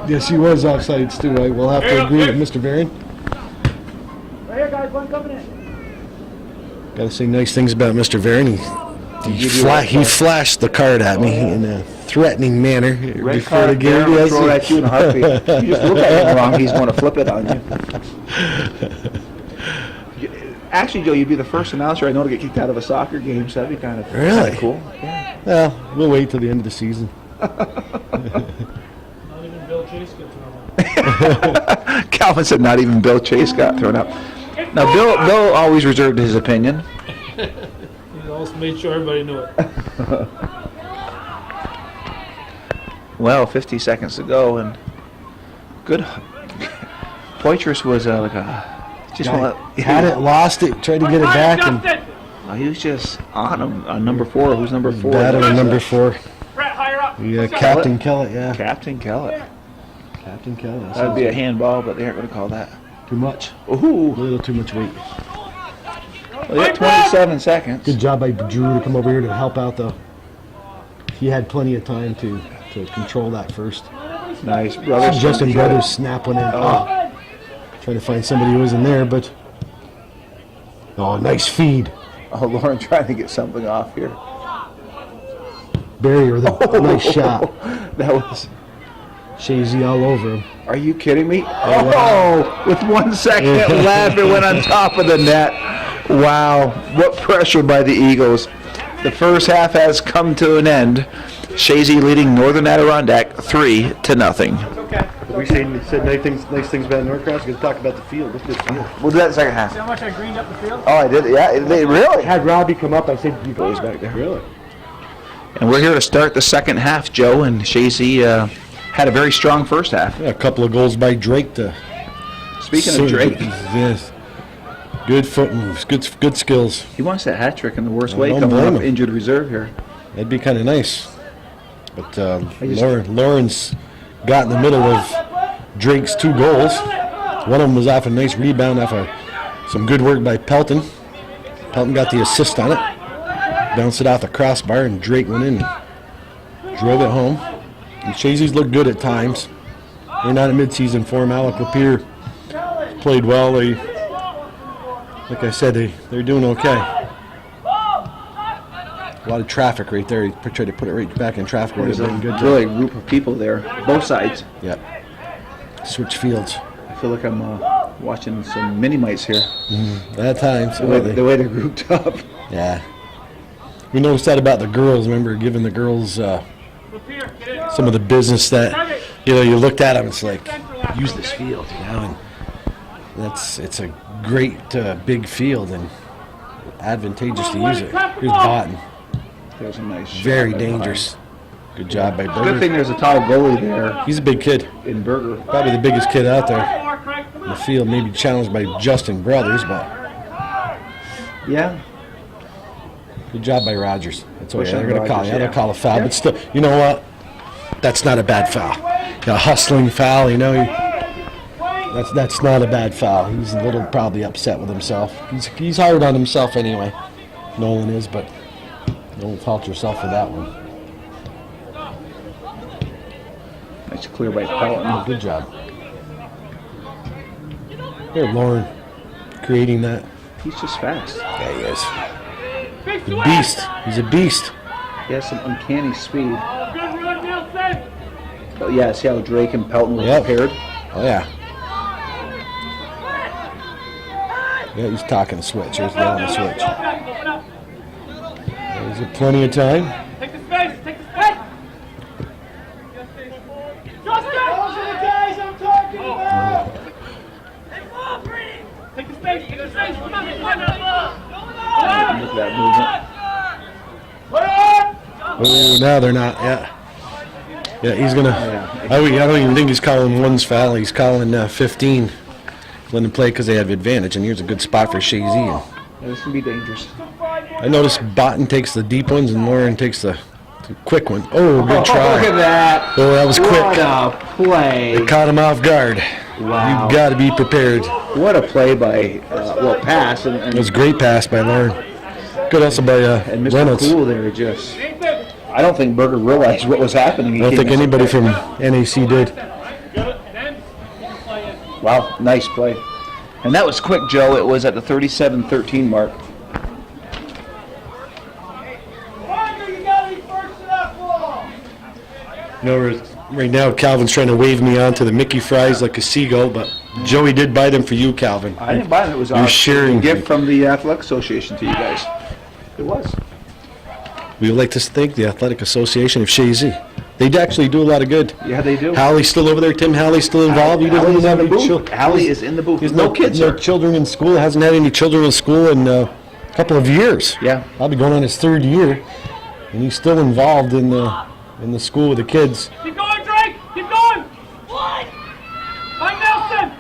Yes, he was offsides too. I will have to agree with Mr. Varian. Right here, guys, one coming in. Got to say nice things about Mr. Varian. He flashed the card at me in a threatening manner Red before card, the game. Darren will Yes. throw it at you in a heartbeat. You just look at him wrong, he's going to flip it on you. Actually, Joe, you'd be the first announcer I know to get kicked out of a soccer game, so that'd be kind of Really? cool. Yeah. Well, we'll wait till the end of the season. Not even Bill Chase gets thrown. Calvin said not even Bill Chase got thrown out. Now, Bill always reserved his opinion. He always made sure everybody knew it. Well, 50 seconds to go, and good. Poitras was like a just Had it, lost it, tried to get it back, and he was just on him on number 4. Who's number 4? battle number 4. Brett, higher up. Yeah, Captain Kellett, yeah. Captain Kellett. Captain Kellett. That would be a handball, but they aren't going to call that. Too much. A Ooh, little too much weight. well, they got 27 seconds. Good job by Drew to come over here to help out, though. He had plenty of time to control that first. Nice, brother. Justin Brothers snap one in. Oh. Trying to find somebody who was in there, but nice feed. Oh, Lauren trying to get something off here. Barrier with a nice shot. That was. Chazy all over him. Are you kidding me? Oh, with 1 second left, it went on top of the net. Wow, what pressure by the Eagles. The first half has come to an end. Chazy leading Northern Adirondack 3-0. We said nice things about Norcross. We're going to talk about the field. Let's do the field. We'll do that in the second half. See how much I greened up the field? Oh, I did? Yeah, they really? Had Robbie come up, I said, you guys back there. Really? And we're here to start the second half, Joe, and Chazy had a very strong first half. Yeah, a couple of goals by Drake. Speaking of Drake, yes, good foot moves, good skills. he wants that hat trick in the worst way don't coming blame off him. injured reserve here. That'd be kind of nice. But Lauren's got in the middle of Drake's 2 goals. One of them was off a nice rebound off some good work by Pelton. Pelton got the assist on it. Bounced it off the crossbar, and Drake went in and drove it home. And Chazy's looked good at times. They're not in mid-season form. Alec Lapeer played well. Like I said, they're doing okay. A lot of traffic right there. He tried to put it right back in traffic. There's Would a have been good. really group of people there, both sides. Yeah. Switch fields. I feel like I'm watching some mini-mites here. At times. The way they're grouped up. Yeah. We noticed that about the girls. Remember giving the girls some of the business that, you looked at them, it's like, use this field, and it's a great big field and advantageous to use it. Here's Botten. There's a nice shot Very by dangerous. Good job by Good Berger. thing there's a tall goalie there He's a big kid. in Berger. Probably the biggest kid out there in the field. Maybe challenged by Justin Brothers, but Yeah. good job by Rogers. That's okay. Push They're on going to call Rogers, you. They'll yeah. call a foul, but still, you know what? That's not a bad foul. A hustling foul, That's not a bad foul. He's a little probably upset with himself. He's hard on himself anyway. Nolan is, but don't fault yourself for that one. Nice clear by Pelton. Good job. Here, Lauren, creating that. He's just fast. Yeah, he is. The beast. He's a beast. He has some uncanny speed. Good run, Nelson. But yeah, see how Drake and Pelton were Yep. prepared? Oh yeah. Yeah, he's talking switch. Here's the on the switch. Open up. There's plenty of time. Take the space. Take the space. Justin. Those are the guys I'm talking about. Take the space. Take the space. Come on. Look at that movement. Put on. Oh, now they're not. Yeah. Yeah, he's gonna. I don't even think he's calling one's foul. He's calling 15. Letting them play because they have advantage. And here's a good spot for Chazy. Yeah, this can be dangerous. I noticed Botten takes the deep ones and Lauren takes the quick one. Oh, good try. Look at that. Oh, that was quick. What a play. They caught him off guard. Wow. You've got to be prepared. What a play by, pass. It was a great pass by Lauren. Good also by and Mr. Reynolds. Cool there just. I don't think Berger realized what was happening. I don't think anybody from NAC did. Wow, nice play. And that was quick, Joe. It was at the 37-13 mark. Parker, you gotta be first to that ball. Right now Calvin's trying to wave me onto the Mickey fries like a seagull, but Joey did buy them for you, Calvin. I didn't buy them. It was You're a sharing. gift from the Athletic Association to you guys. It was. We would like to thank the Athletic Association of Chazy. They actually do a lot of good. Yeah, they do. Hallie's still over there. Tim Hallie's still involved. He doesn't Hallie's have in the any booth. Hallie is in the booth. There's No kids no here. children in school. Hasn't had any children in school in a couple of years. Yeah. Probably going on his third year, and he's still involved in the school with the kids. Keep going, Drake. Keep going. What? Mike Nelson.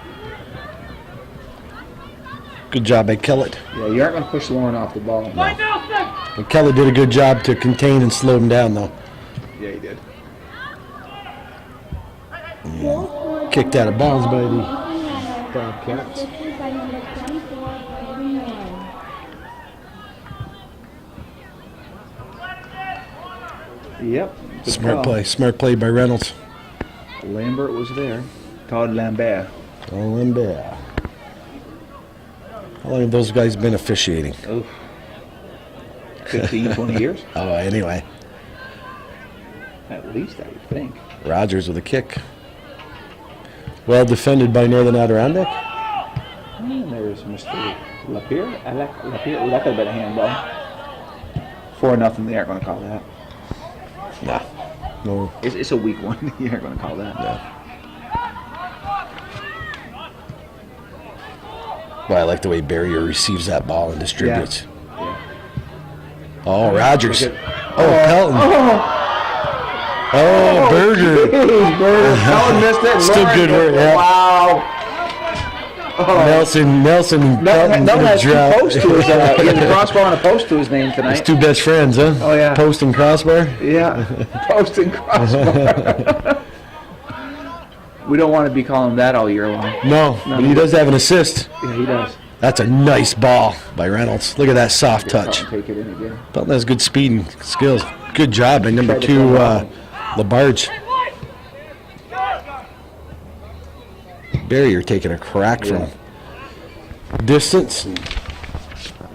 Good job by Kellett. Yeah, you aren't going to push Lauren off the ball. Mike Nelson. And Kellett did a good job to contain and slow him down, though. Yeah, he did. Kicked out of bounds by the Bobcats. Assisted by number 24, Brandon Moore. Yep. Good Smart call. Smart play by Reynolds. Lambert was there. Todd Lambert. Oh, and there. How long have those guys been officiating? Oh. 15, 20 years? Oh, anyway. At least, I would think. Rogers with a kick. Well defended by Northern Adirondack. And there's Mr. Lapierre. Lapierre. Oh, that could have been a handball. 4-0. They aren't going to call that. Nah. No. It's a weak one. You aren't going to call that. But I like the way Barrier receives that ball and distributes. Yeah. Oh, Rogers. Look Oh, Pelton. Oh, Berger. Pelton missed it. Still good work, yeah. Wow. Nelson and Pelton No, in a that's two drought. posts to his, he had the crossbar and a post to his name His tonight. two best friends, huh? Oh, yeah. Post and crossbar. Yeah, post and crossbar. We don't want to be calling him that all year long. No, but he does have an assist. Yeah, he does. That's a nice ball by Reynolds. Look at that soft touch. Take it in again. Pelton has good speed and skills. Good job by number Tried to 2, come out. LaBarge. Barrier taking a crack from distance.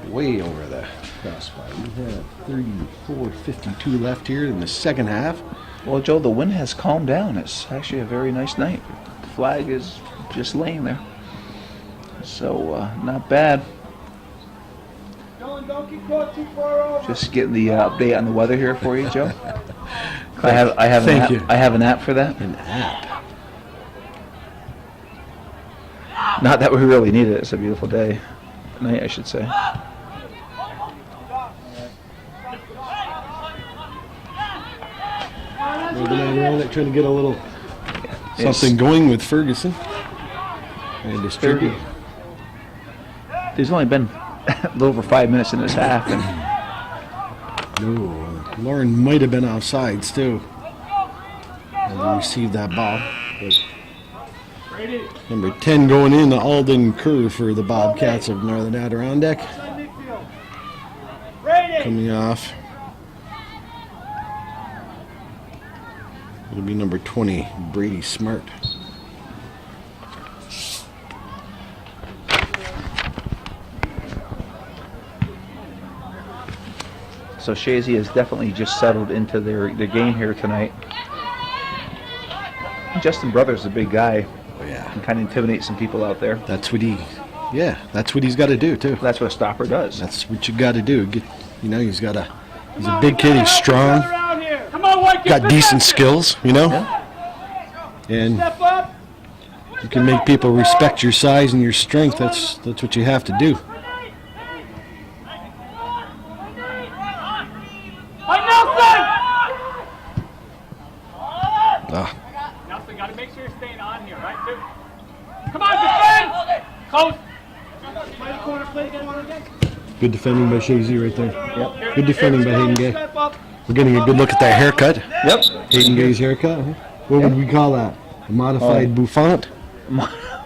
Way over the crossbar. We have 34:52 left here in the second half. Well, Joe, the wind has calmed down. It's actually a very nice night. The flag is just laying there. So, not bad. Don't get caught too far over. Just getting the update on the weather here for you, Joe. I have Thank you. I have an app for that. An app. Not that we really need it. It's a beautiful day. Night, I should say. Trying to get a little something going with Ferguson. And distribute. There's only been a little over 5 minutes in this half, and Lauren might have been offsides too. As he received that ball. But number 10 going in, the Alden Kerr for the Bobcats of Northern Adirondack. Coming off. It'll be number 20, Brady Smart. so Chazy has definitely just settled into their game here tonight. Justin Brothers is a big guy. Oh yeah. Can kind of intimidate some people out there. That's what he's got to do too. That's what a stopper does. That's what you got to do. He's a big kid. He's strong. Come on, White. Got decent skills, Yeah. and Step up. you can make people respect your size and your strength. That's what you have to do. Mike Nelson. Good defending by Chazy right there. Yep. Good defending by Hayden Gay. Step up. We're getting a good look at that haircut. Yep. Hayden Gay's haircut. Huh? What would we call that? A modified bouffant?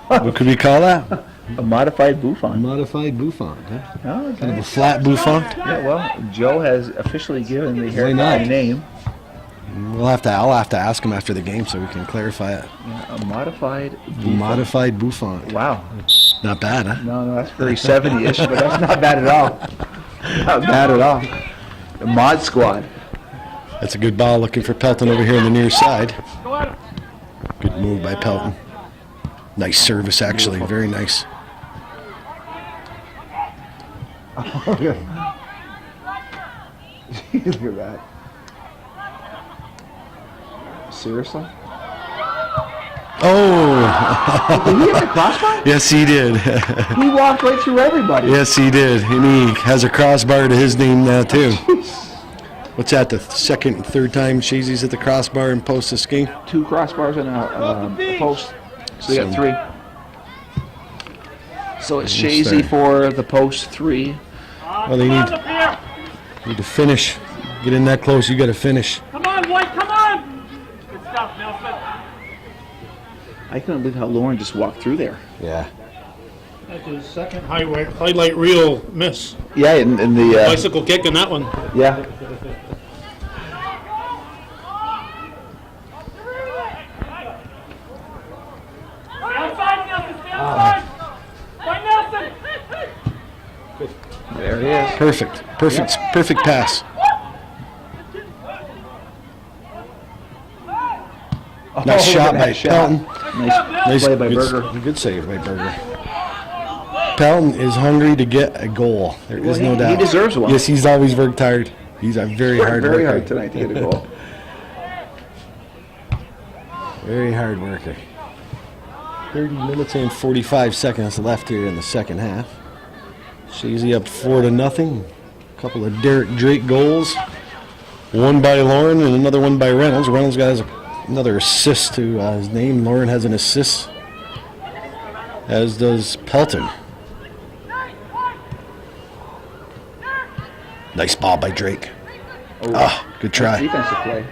What could we call that? A modified bouffant. Modified bouffant. Huh? Oh, okay. Kind of a flat bouffant. Yeah, well, Joe has officially given the Why haircut not? a name. I'll have to ask him after the game so we can clarify it. Yeah, a modified bouffant. Modified bouffant. Wow. Not bad, huh? No, that's very 70-ish, but that's not bad at all. Not bad at all. The Mod Squad. That's a good ball looking for Pelton over here on the near side. Go at him. Good move by Pelton. Nice service, actually. Very nice. Look at that. Seriously? Oh! Did he hit the crossbar? Yes, he did. He walked right through everybody. Yes, he did. And he has a crossbar to his name now, too. What's that, the second and third time Chazy's at the crossbar and post this game? 2 crossbars and a post. So you got 3. So it's Chazy for the post 3. Well, they Come on need, up here. need to finish. Get in that close, you got to finish. Come on, White, come on. Good stuff, Nelson. I couldn't believe how Lauren just walked through there. Yeah. That's his second highlight reel miss. Yeah, in the Bicycle kick in that one. yeah. Stay outside, Nelson, stay outside. White Nelson. There he is. Perfect pass. Nice shot by Pelton. Nice play by good, Berger. Good save by Berger. Pelton is hungry to get a goal. There is no doubt. He deserves one. Yes, he's always worked hard. He's a very hard Very worker. hard tonight to get a goal. Very hard worker. 30 minutes and 45 seconds left here in the second half. Chazy up 4-0. A couple of Derek Drake goals. One by Lauren and another one by Reynolds. Reynolds got another assist to his name. Lauren has an assist, as does Pelton. Nice ball by Drake. Good try. Defensive play.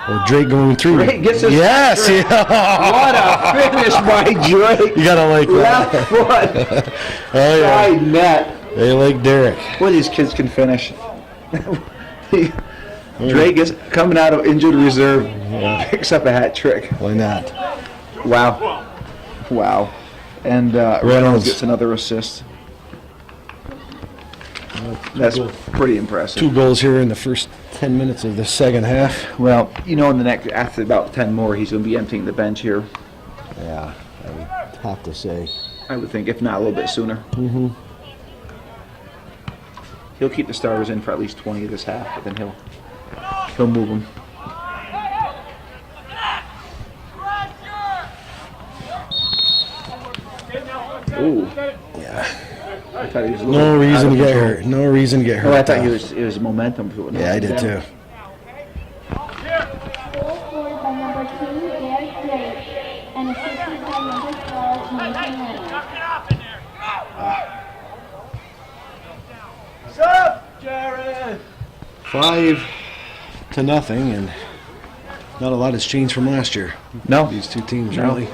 Oh, Drake going through. Drake gets his yes. What a finish by Drake. You gotta like that. Left foot. Oh yeah. Side net. They like Derek. Boy, these kids can finish. Drake is coming out of injured reserve. Picks up a hat trick. Why not? Wow. Wow. And Reynolds gets another assist. That's pretty impressive. 2 goals here in the first 10 minutes of the second half. Well, you know, in the next, after about 10 more, he's going to be emptying the bench here. Yeah, I would have to say. I would think, if not a little bit sooner. Mm-hmm. He'll keep the starters in for at least 20 of this half, but then he'll move them. Ooh. Yeah. I thought he was a No little reason out to of get control. hurt. No reason to get hurt. Oh, I thought it was momentum. Yeah, I did too. Goal scored by number 2, Derek Drake, and assisted by number 12, Nathan Reynolds. What's up, Jared? 5-0, and not a lot has changed from last year. No. These two teams No. really.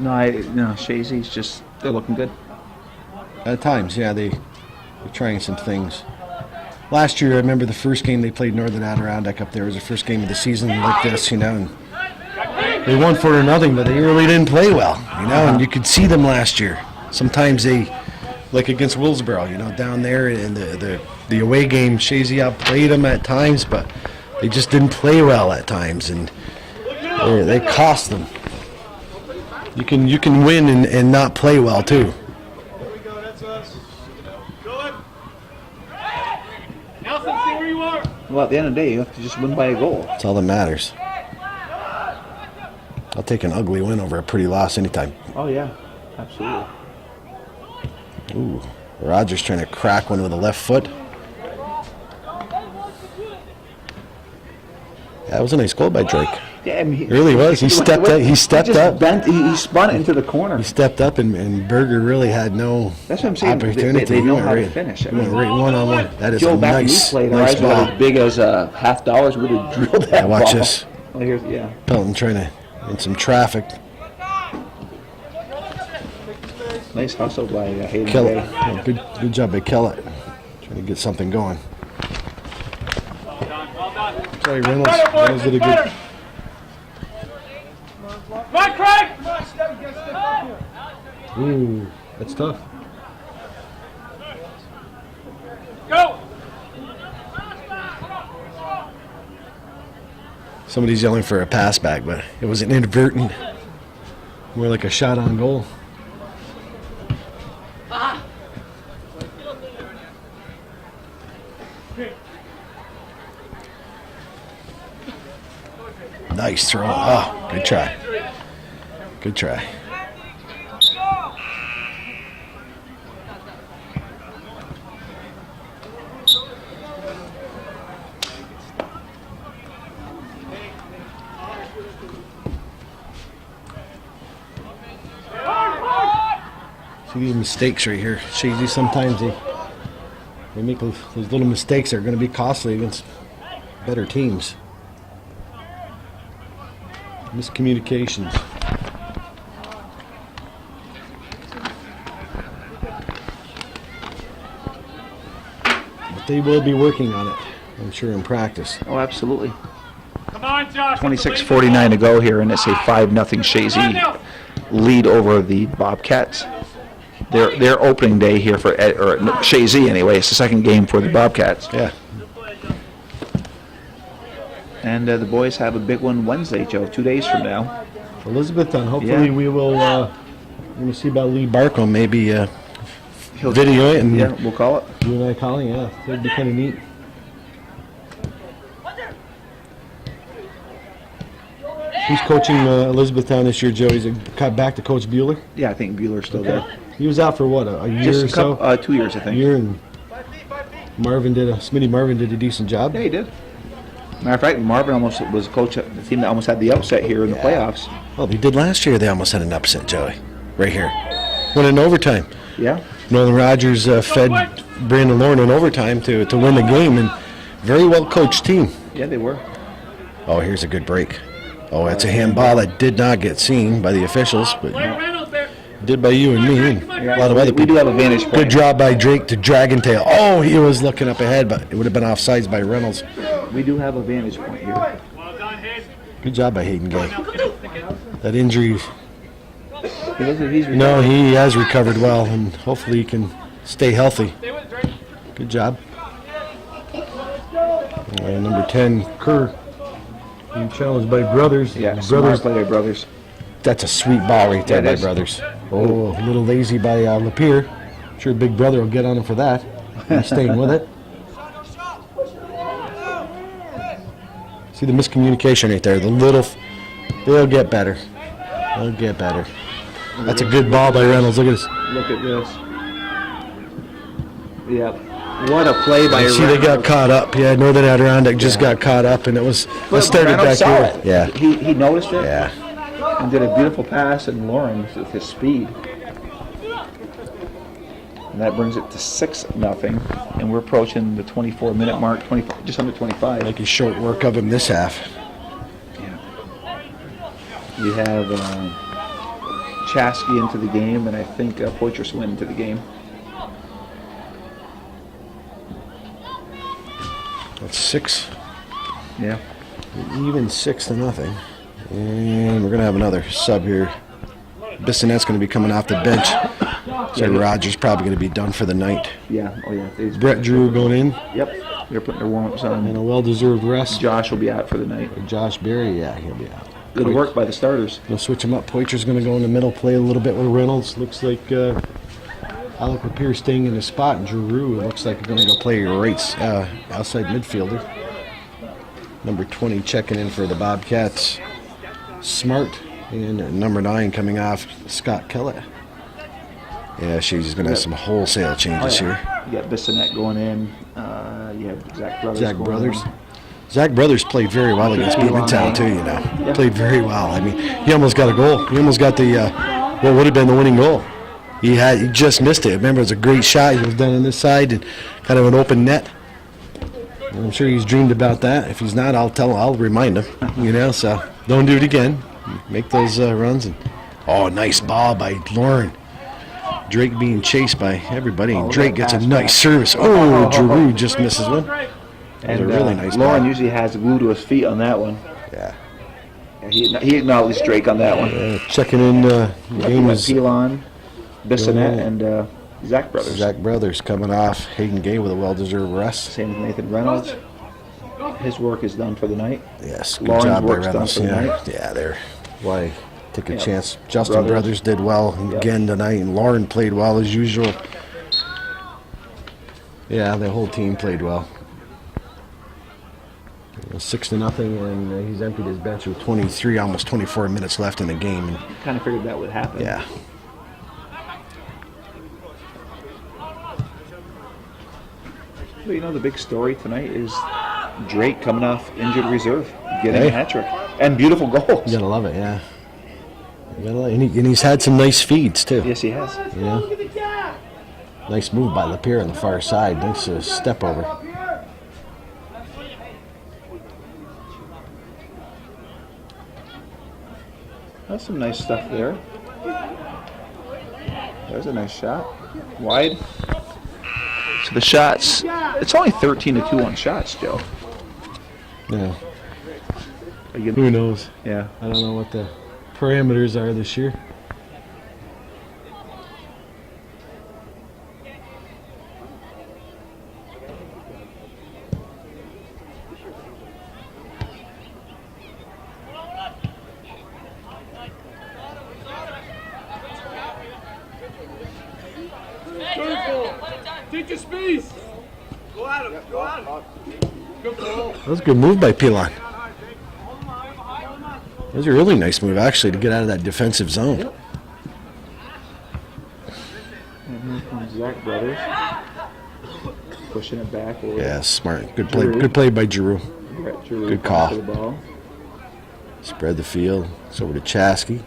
No, Chazy's just, they're looking good. At times, yeah, they're trying some things. Last year, I remember the first game they played Northern Adirondack up there. It was the first game of the season like this, you know. And they won 4-0, but they really didn't play well, you know. And you could see them last year. Sometimes they, like against Willsboro, you know, down there in the away game, Chazy outplayed them at times, but they just didn't play well at times, and they cost them. You can win and not play well too. There we go, that's us. Good. Nelson, see where you are. Well, at the end of the day, you have to just win by a goal. That's all that matters. I'll take an ugly win over a pretty loss anytime. Oh, yeah, absolutely. Ooh, Rogers trying to crack one with the left foot. That was a nice goal by Drake. Yeah, I mean, It really was. He stepped up. He stepped just up. Bent, he spun it into the corner. He stepped up, and Berger really had no That's what I'm saying. opportunity. They know He went how to right- finish. I he went mean, right one-on-one. That is Joe, a back when we nice, played, our nice eyes were ball. as big as $half. We would have drilled that Yeah, watch ball. this. Oh, here's, yeah. Pelton trying to in some traffic. Nice hustle by Hayden Kill it. Gay. Yeah, good job by Kellett. Trying to get something going. Sorry, Reynolds. Reynolds did a good. Right, Craig! Ooh, that's tough. Go! Somebody's yelling for a pass back, but it was an inadvertent, more like a shot on goal. Nice throw. Oh, good try. Good try. See these mistakes right here. Chazy, sometimes they make those little mistakes that are going to be costly against better teams. Miscommunications. But they will be working on it, I'm sure, in practice. Oh, absolutely. Come on, Josh. 26:49 to go here, and it's a 5-0 Chazy lead over the Bobcats. Their opening day here for Chazy anyway. It's the second game for the Bobcats, Yeah. and the boys have a big one Wednesday, Joe. 2 days from now. Elizabethtown, hopefully Yeah. we will see about Lee Barkle, maybe He'll video it and Yeah, we'll call it. you and I calling, yeah. That'd be kind of neat. Who's coaching Elizabethtown this year, Joe? He's cut back to Coach Bueller. Yeah, I think Bueller's still there. He was out for what, a year Just or a so? couple, 2 years, I A think. year, and Smitty Marvin did a decent job. Yeah, he did. Matter of fact, Marvin almost was coach of the team that almost had the upset here in the playoffs. Well, they did last year. They almost had an upset, Joey. Right here. Went in overtime. Yeah. Northern Rogers fed Brandon Lorne in overtime to win the game, and very well coached team. Yeah, they were. Oh, here's a good break. Oh, it's a handball that did not get seen by the officials, but Play Reynolds there. did by you and me and a lot of other We do people. have a vantage point. Good job by Drake to Dragon Tail. Oh, he was looking up ahead, but it would have been offsides by Reynolds. We do have a vantage point here. Well done, Hayden. Good job by Hayden Gay. That injury, He looks like he's no, he has recovered well, and hopefully he can stay healthy. Stay with it, Drake. Good job. Number 10, Kerr, being challenged by Brothers. Yeah, Brothers. smart play by Brothers. That's a sweet ball right there Yeah, it by is. Brothers. Oh, a little lazy by Lapeer. Sure, Big Brother will get on him for that. He's staying with it. See the miscommunication right there. They'll get better. They'll get better. That's a good ball by Reynolds. Look at this. Look at this. Yep. What a play by See, they got Reynolds. caught up. Yeah, Northern Adirondack just got caught up, and it was. But Let's start it Reynolds back saw here. it. Yeah. He noticed it. Yeah. And did a beautiful pass, and Lawrence with his speed. And that brings it to 6-0, and we're approaching the 24-minute mark, just under 25. Making short work of him this half. You have Chasky into the game, and I think Poitras went into the game. That's 6. Yeah. Even 6-0. And we're going to have another sub here. Bissonette's going to be coming off the bench. So Rogers probably going to be done for the night. Yeah. Oh, yeah. Brett Drew going in, Yep. They're putting their warm-ups and on. a well-deserved rest. Josh will be out for the night. Josh Berry, yeah, he'll be out. Good work by the starters. They'll switch him up. Poitras's going to go in the middle, play a little bit with Reynolds. Looks like Alec Lapeer staying in his spot, and Drew, it looks like he's going to go play right outside midfielder. Number 20 checking in for the Bobcats. Smart. And number 9 coming off, Scott Kellett. Yeah, she's going to have some wholesale changes here. You got Bissonette going in. You have Zach Brothers. Zach going Brothers. in. Zach Brothers played very well against Beavertown too, you know. Played very well. I mean, he almost got a goal. He almost got the what would have been the winning goal. He just missed it. Remember, it was a great shot. He was down on this side and kind of an open net. And I'm sure he's dreamed about that. If he's not, I'll remind him. You know, so don't do it again. Make those runs. And nice ball by Lauren. Drake being chased by everybody. And Drake gets a nice service. Oh, Giroux just misses one. That was a really nice Lauren ball. usually has glue to his feet on that one. Yeah. He acknowledged Drake on that one. Checking in, the game is Pelon, Bissonette, and Zach Brothers. Zach Brothers coming off. Hayden Gay with a well-deserved rest. Same with Nathan Reynolds. His work is done for the night. Yes, good Lauren's job by work's done Reynolds. for the Yeah, night. yeah, there. Why take a Yeah. chance? Justin Brothers did well again tonight, and Lauren played well as usual. Yeah, the whole team played well. 6-0, and he's emptied his bench with 23, almost 24 minutes left in the game. And, Kind of figured that would happen. yeah. But you know, the big story tonight is Drake coming off injured reserve, getting a hat trick, and beautiful goals. You gotta love it, yeah. You gotta love it. And he's had some nice feeds too. Yes, he has. Yeah. Look at the cat. Nice move by Lapierre on the far side. Nice step over. That's some nice stuff there. There's a nice shot. Wide. So the shots, it's only 13-2 on shots, Joe. Yeah. Again, Who knows? yeah. I don't know what the parameters are this year. Take your space. Go at him. Go at him. Good ball. That was a good move by Pilon. That was a really nice move, actually, to get out of that defensive zone. And here comes Zach Brothers. Pushing it back over. Yeah, smart. Good play. Giroux. Good play by Giroux. Brett Giroux Good call. to the ball. Spread the field. It's over to Chazy.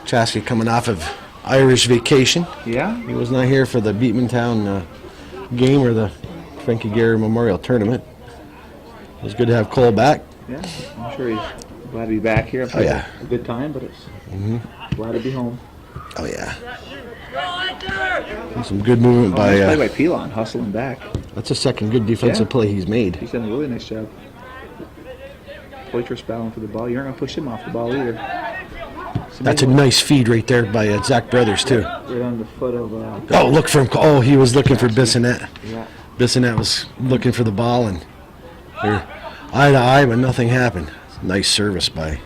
Chazy coming off of Irish vacation. Yeah. He was not here for the Beatmantown game or the Frankie Gary Memorial Tournament. It was good to have Cole back. Yeah. I'm sure he's glad to be back here. Oh, yeah. A good time, but it's glad to be home. Oh, yeah. And some good movement Nice play by... by Pelon, hustling back. That's the second good defensive Yeah. play he's made. He's done a really nice job. Poitras battling for the ball. You're not going to push him off the ball either. So That's a maybe nice feed right there by Zach Brothers, too. right on the foot of. Oh, look for him. Oh, he was looking for Bissonette. Yeah. Bissonette was looking for the ball, and they're eye to eye, but nothing happened. Nice service by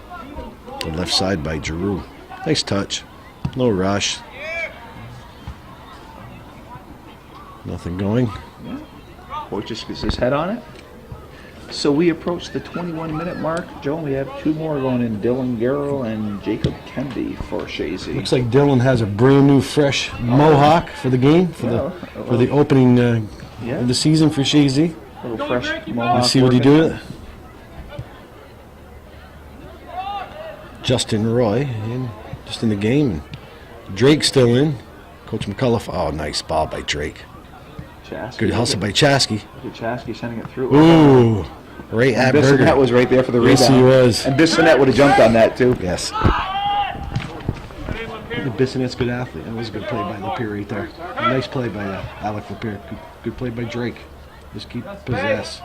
the left side by Giroux. Nice touch. No rush. Nothing going. Poitras gets his head on it. So we approach the 21-minute mark. Joe, we have two more going in, Dylan Garrow and Jacob Kennedy for Chazy. Looks like Dylan has a brand new, fresh mohawk for the game, for the opening of the season for Chazy. A little fresh mohawk. Let's see what he working. do with it. Justin Roy just in the game. Drake still in. Coach McCullough. Oh, nice ball by Drake. Chazy. Good hustle by Chazy. Chazy sending it through. Ooh, right at Bissonette Berger. was right there for the Yes, rebound. he was. And Bissonette would have jumped on that too. Yes. Bissonette's good athlete. That was a good play by Lapierre right there. Nice play by Alec Lapierre. Good play by Drake. Just keep possess.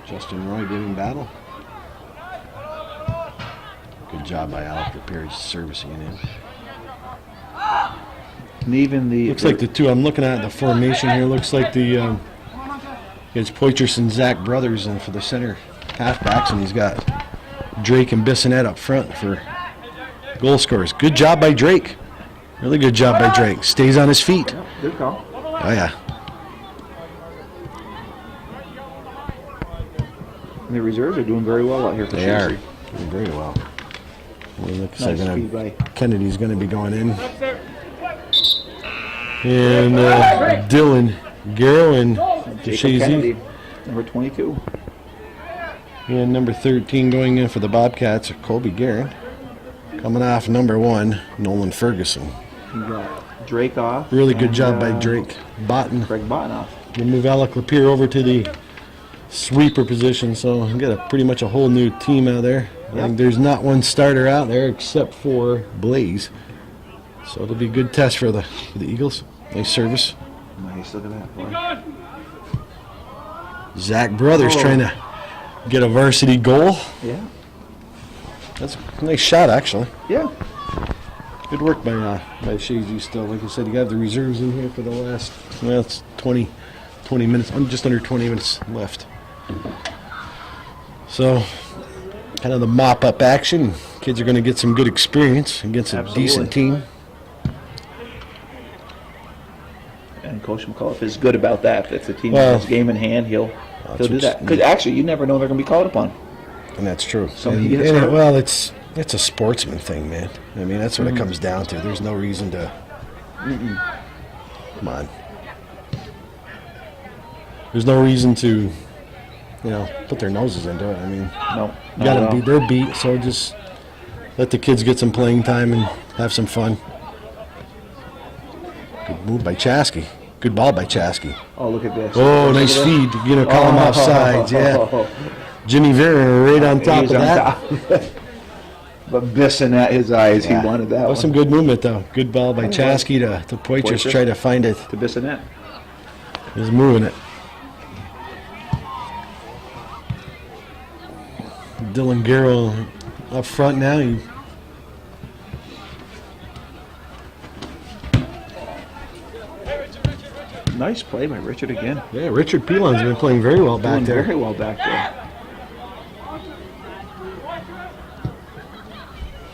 Justin Roy giving battle. Good job by Alec Lapierre servicing it in. And even the Looks like the two I'm looking at the formation here. Looks like the it's Poitras and Zach Brothers, and for the center halfbacks, and he's got Drake and Bissonette up front for goal scorers. Good job by Drake. Really good job by Drake. Stays on his feet. good call. Oh yeah. And the reserves are doing very well out here for They are Chazy. doing very well. Well, looks Nice like speed by Kennedy's going to be going in. And Dylan Garrow and Jacob Chazy. Kennedy. number 22. And number 13 going in for the Bobcats, Colby Guerin. Coming off number 1, Nolan Ferguson. You got Drake off. Really good and, job by Drake Botten. Greg Botten off. We'll move Alec Lapeer over to the sweeper position, so we got pretty much a whole new team out there. I think there's not one starter out there except for Blaze. So it'll be a good test for the Eagles. Nice service. Nice, look at that. Boy. Zach Brothers trying to get a varsity goal. Yeah. That's a nice shot, actually. Yeah. Good work by Chazy still. Like I said, you got the reserves in here for the last, well, it's 20 minutes, just under 20 minutes left. So, kind of the mop-up action. Kids are going to get some good experience against a decent team. And Coach McAuliffe is good about that. If the team has game in hand, he'll do that. Because actually, you never know they're going to be called upon. And that's true. Well, it's a sportsman thing, man. I mean, that's what it comes down to. There's no reason to. Come on. There's no reason to, put their noses into it. I mean, no. You got to beat their beat. So just let the kids get some playing time and have some fun. Good move by Chazy. Good ball by Chazy. Oh, look at this. Oh, nice feed. Call him off sides. Yeah. Jimmy Vera right on top of that. But Bissonnette, his eyes, he wanted that one. Some good movement, though. Good ball by Chazy to Poitras, try to find it. To Bissonnette. He's moving it. Dylan Garrow up front now. Nice play by Richard again. Yeah, Richard Pelon's been playing very well back there. Very well back there.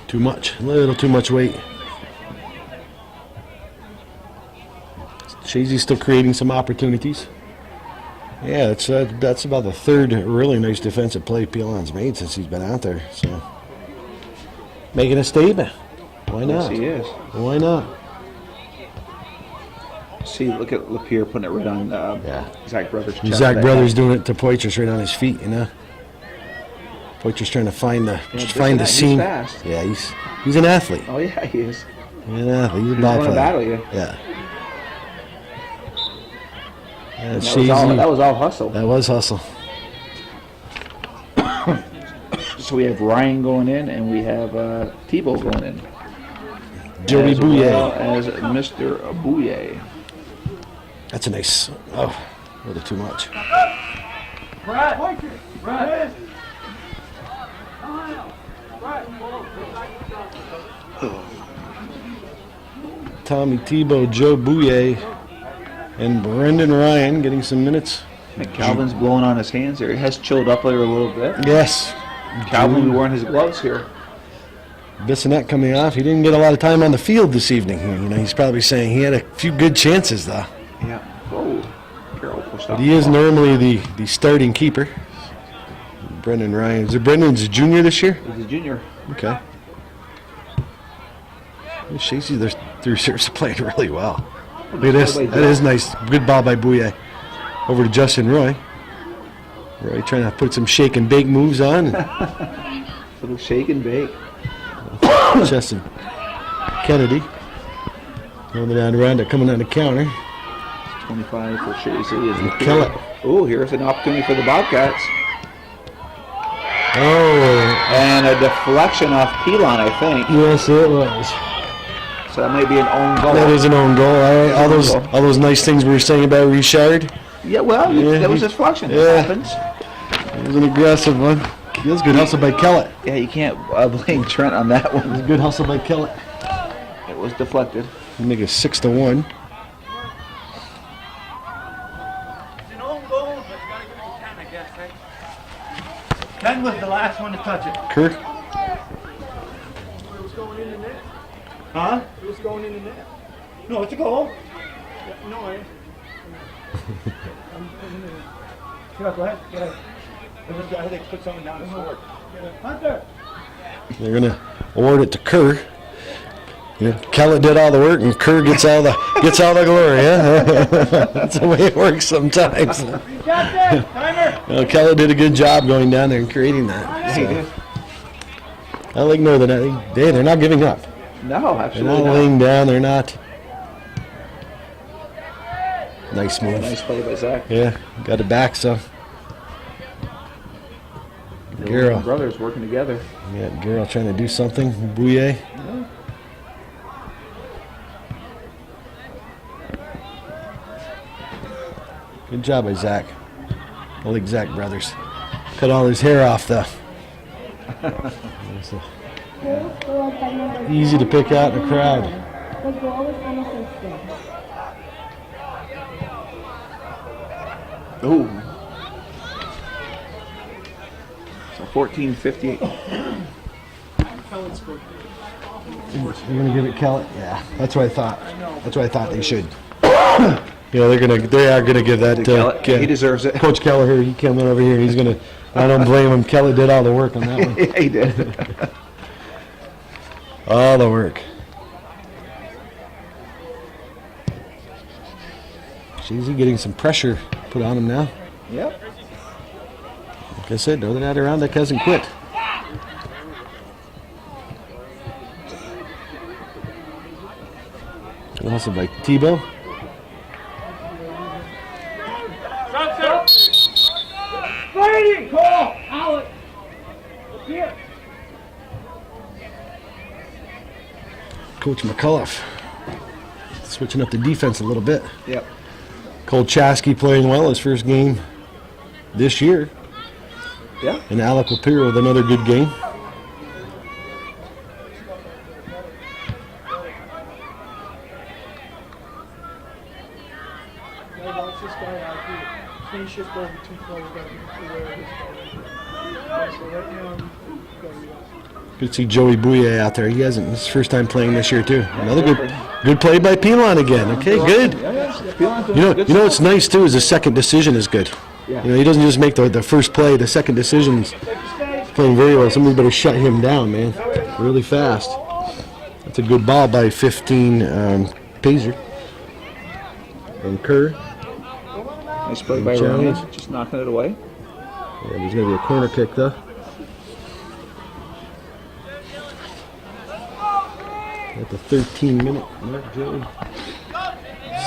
Too much. A little too much weight. Chazy's still creating some opportunities. Yeah, that's about the third really nice defensive play Pelon's made since he's been out there. So making a statement. Why not? Yes, he is. Why not? See, look at Lapeer putting it right on Zach Brothers' chest. Zach Brothers doing it to Poitras right on his feet, Poitras trying to find the seam. He's fast. Yeah, he's an athlete. Oh yeah, he is. He's an athlete. He's a ball player. Battle you. Yeah. That was all hustle. That was hustle. So we have Ryan going in, and we have Tebow going in. Joey Bouye. Well as Mr. Bouye. That's a nice. Oh, a little too much. Tommy Tebow, Joe Bouye, and Brendan Ryan getting some minutes. And Calvin's blowing on his hands here. It has chilled up there a little bit. Yes. Calvin will be wearing his gloves here. Bissonnette coming off. He didn't get a lot of time on the field this evening. He's probably saying he had a few good chances, though. Yeah. Oh, Carroll pushed off. But he is normally the starting keeper. Brendan Ryan. Is it Brendan's a junior this year? He's a junior. Okay. Chazy, their reserves are playing really well. Look at this. That is nice. Good ball by Bouye. Over to Justin Roy. Roy trying to put some shake and bake moves on. Little shake and bake. Justin Kennedy. Going down around it, coming on the counter. 25 for Chazy. Kill it. Oh, here's an opportunity for the Bobcats. Oh. And a deflection off Pelon, I think. Yes, it was. So that might be an own goal. That is an own goal. All right. All those nice things we were saying about Richard. Yeah, well, that was a deflection. Yeah. It happens. It was an aggressive one. It was good hustle by Kellett. Yeah, you can't blame Trent on that one. It was a good hustle by Kellett. It was deflected. You make it 6-1. It's an own goal, but you gotta give it to Ken, I guess, right? Ken was the last one to touch it. Kirk. It was going in the net. Huh? It was going in the net. No, it's a goal. Yeah, no, I'm putting it in. Get up, go ahead. Get up. I think they put someone down the sword. Hunter! They're going to award it to Kerr. Yeah, Kellett did all the work, and Kerr gets all the glory. Yeah, that's the way it works sometimes. Well, Kellett did a good job going down there and creating that. So. I like Northern. They're not giving up. No, They're absolutely not laying down. They're not. Nice move. Nice play by Zach. Yeah, got it back. So. Girl. Brothers working together. Yeah, girl trying to do something. Bouye. Good job by Zach. I like Zach brothers. Cut all his hair off though. Easy to pick out in the crowd. The goal was unassisted. Oh. So 14-58. You're gonna give it Kellett? Yeah, that's what I thought. That's what I thought they should. You know, they are gonna give that. He deserves it. Coach Kelleher, he came in over here. He's gonna. I don't blame him. Kellett did all the work on that one. Yeah, he did. All the work. Chazy getting some pressure put on him now. Yep. Like I said, Northern Adirondack hasn't quit. Also by Tebow. Fighting! Call! Alex! Here! Coach McCullough switching up the defense a little bit. Yep. Cole Chaskey playing well his first game this year. Yeah. And Alec Lapierre with another good game. Watch this guy out here. Can't shift over too far. We gotta be aware of this guy. So right now, Good to see Joey Bouye out there. He hasn't. His first time playing this year too. Another good play by Pilon again. Okay, good. You know what's nice too is the second decision is good. Yeah. You know, he doesn't just make the first play. The second decision's playing very well. Somebody better shut him down, man. Really fast. That's a good ball by 15 Pazer. And Kerr. Nice play by Challenge. Ryan. Just knocking it away. Yeah, there's going to be a corner kick though. At the 13-minute mark, Joey.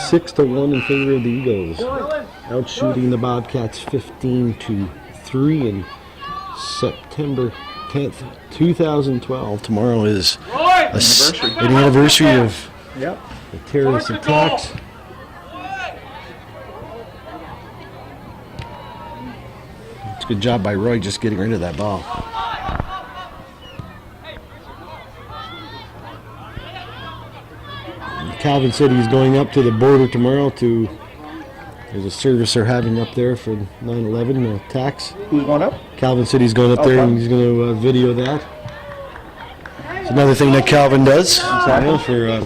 6-1 in favor of the Eagles. Outshooting the Bobcats 15-3 in September 10th, 2012. Tomorrow is an anniversary of the terrorist attacks. It's a good job by Roy just getting rid of that ball. Calvin said he's going up to the border tomorrow to, there's a service they're having up there for 9/11 attacks. Who's going up? Calvin said he's going up there and he's going to video that. It's another thing that Calvin does. Exactly. For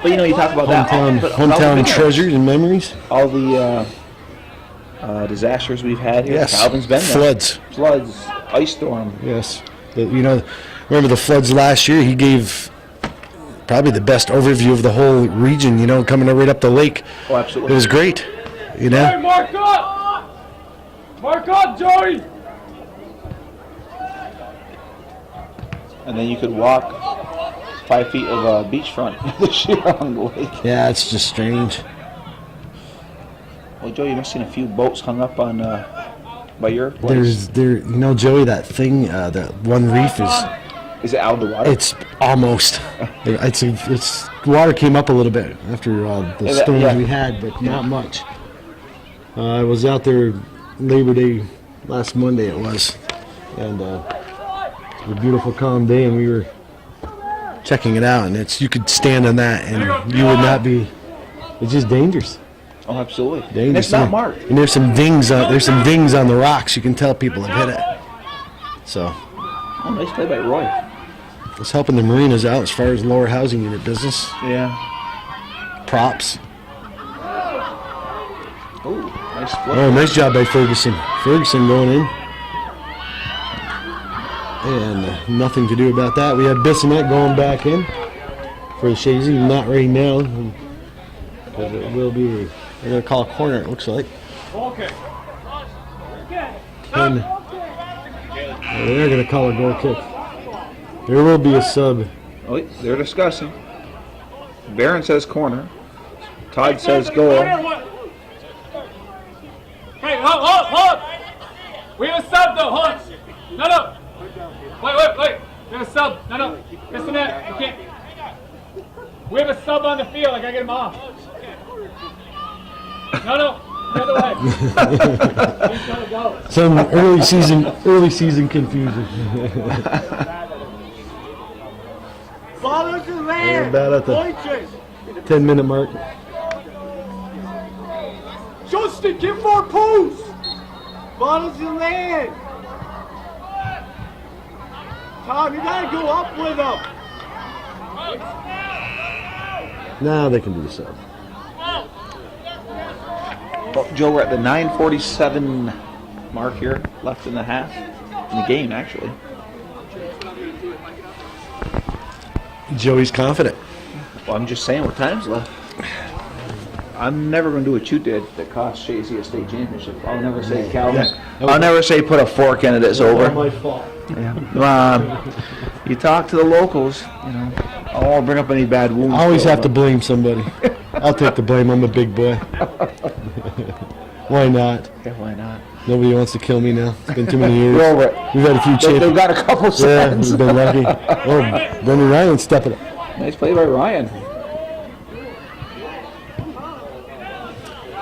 But you know, you talk about hometown, that. hometown treasures and memories. All the disasters we've had here. Yes. Calvin's been there. Floods. Ice storm. Yes. Remember the floods last year? He gave probably the best overview of the whole region, coming right up the lake. Oh, absolutely. It was great, Hey, mark up! Mark up, Joey! And then you could walk 5 feet of beachfront this year on the lake. Yeah, it's just strange. Well, Joe, you must have seen a few boats hung up on by your place. Joey, that thing, that one reef Is it out of the water? it's almost. It's water came up a little bit after the storms we had, but not much. I was out there Labor Day last Monday. It was, and it was a beautiful, calm day, and we were checking it out, and you could stand on that, and you would not be. It's just dangerous. Oh, absolutely. Dangerous. And it's not marked. And there's some dings on the rocks. You can tell people have hit it. So. Oh, nice play by Roy. It's helping the marinas out as far as lower housing unit business. Yeah. Props. Oh, nice flip. Oh, nice job by Ferguson. Ferguson going in. And nothing to do about that. We have Bissonette going back in. for the Chazy. Not right now. Because it will be. They're going to call a corner, it looks like. Okay. And they're going to call a goal kick. There will be a sub. Oh, they're discussing. Barron says corner. Todd says goal. Hey, hold! We have a sub though, hold on. No. Wait. We have a sub. No. Listen to that. You can't. We have a sub on the field. I gotta get him off. No. The other way. He's gotta go. Some early season confusion. Follow the land. About at the 10-minute mark. Justin, get more posts. Follow the land. Tom, you gotta go up with them. Now they can do the sub. Well, Joe, we're at the 9:47 mark here, left in the half. In the game, actually. Joey's confident. Well, I'm just saying what time's left. I'm never going to do a shoot that costs Chazy a state championship. I'll never say Calvin. Yeah. I'll never say put a fork in it. It's over. My fault. Yeah. You talk to the locals, you know. I won't bring up any bad wounds. I always have to blame somebody. I'll take the blame. I'm a big boy. Why not? Yeah, why not? Nobody wants to kill me now. It's been too many years. We're over it. We've had a few They've champions. got a couple Yeah, cents. we've been lucky. Oh, Brendan Ryan stepping up. Nice play by Ryan.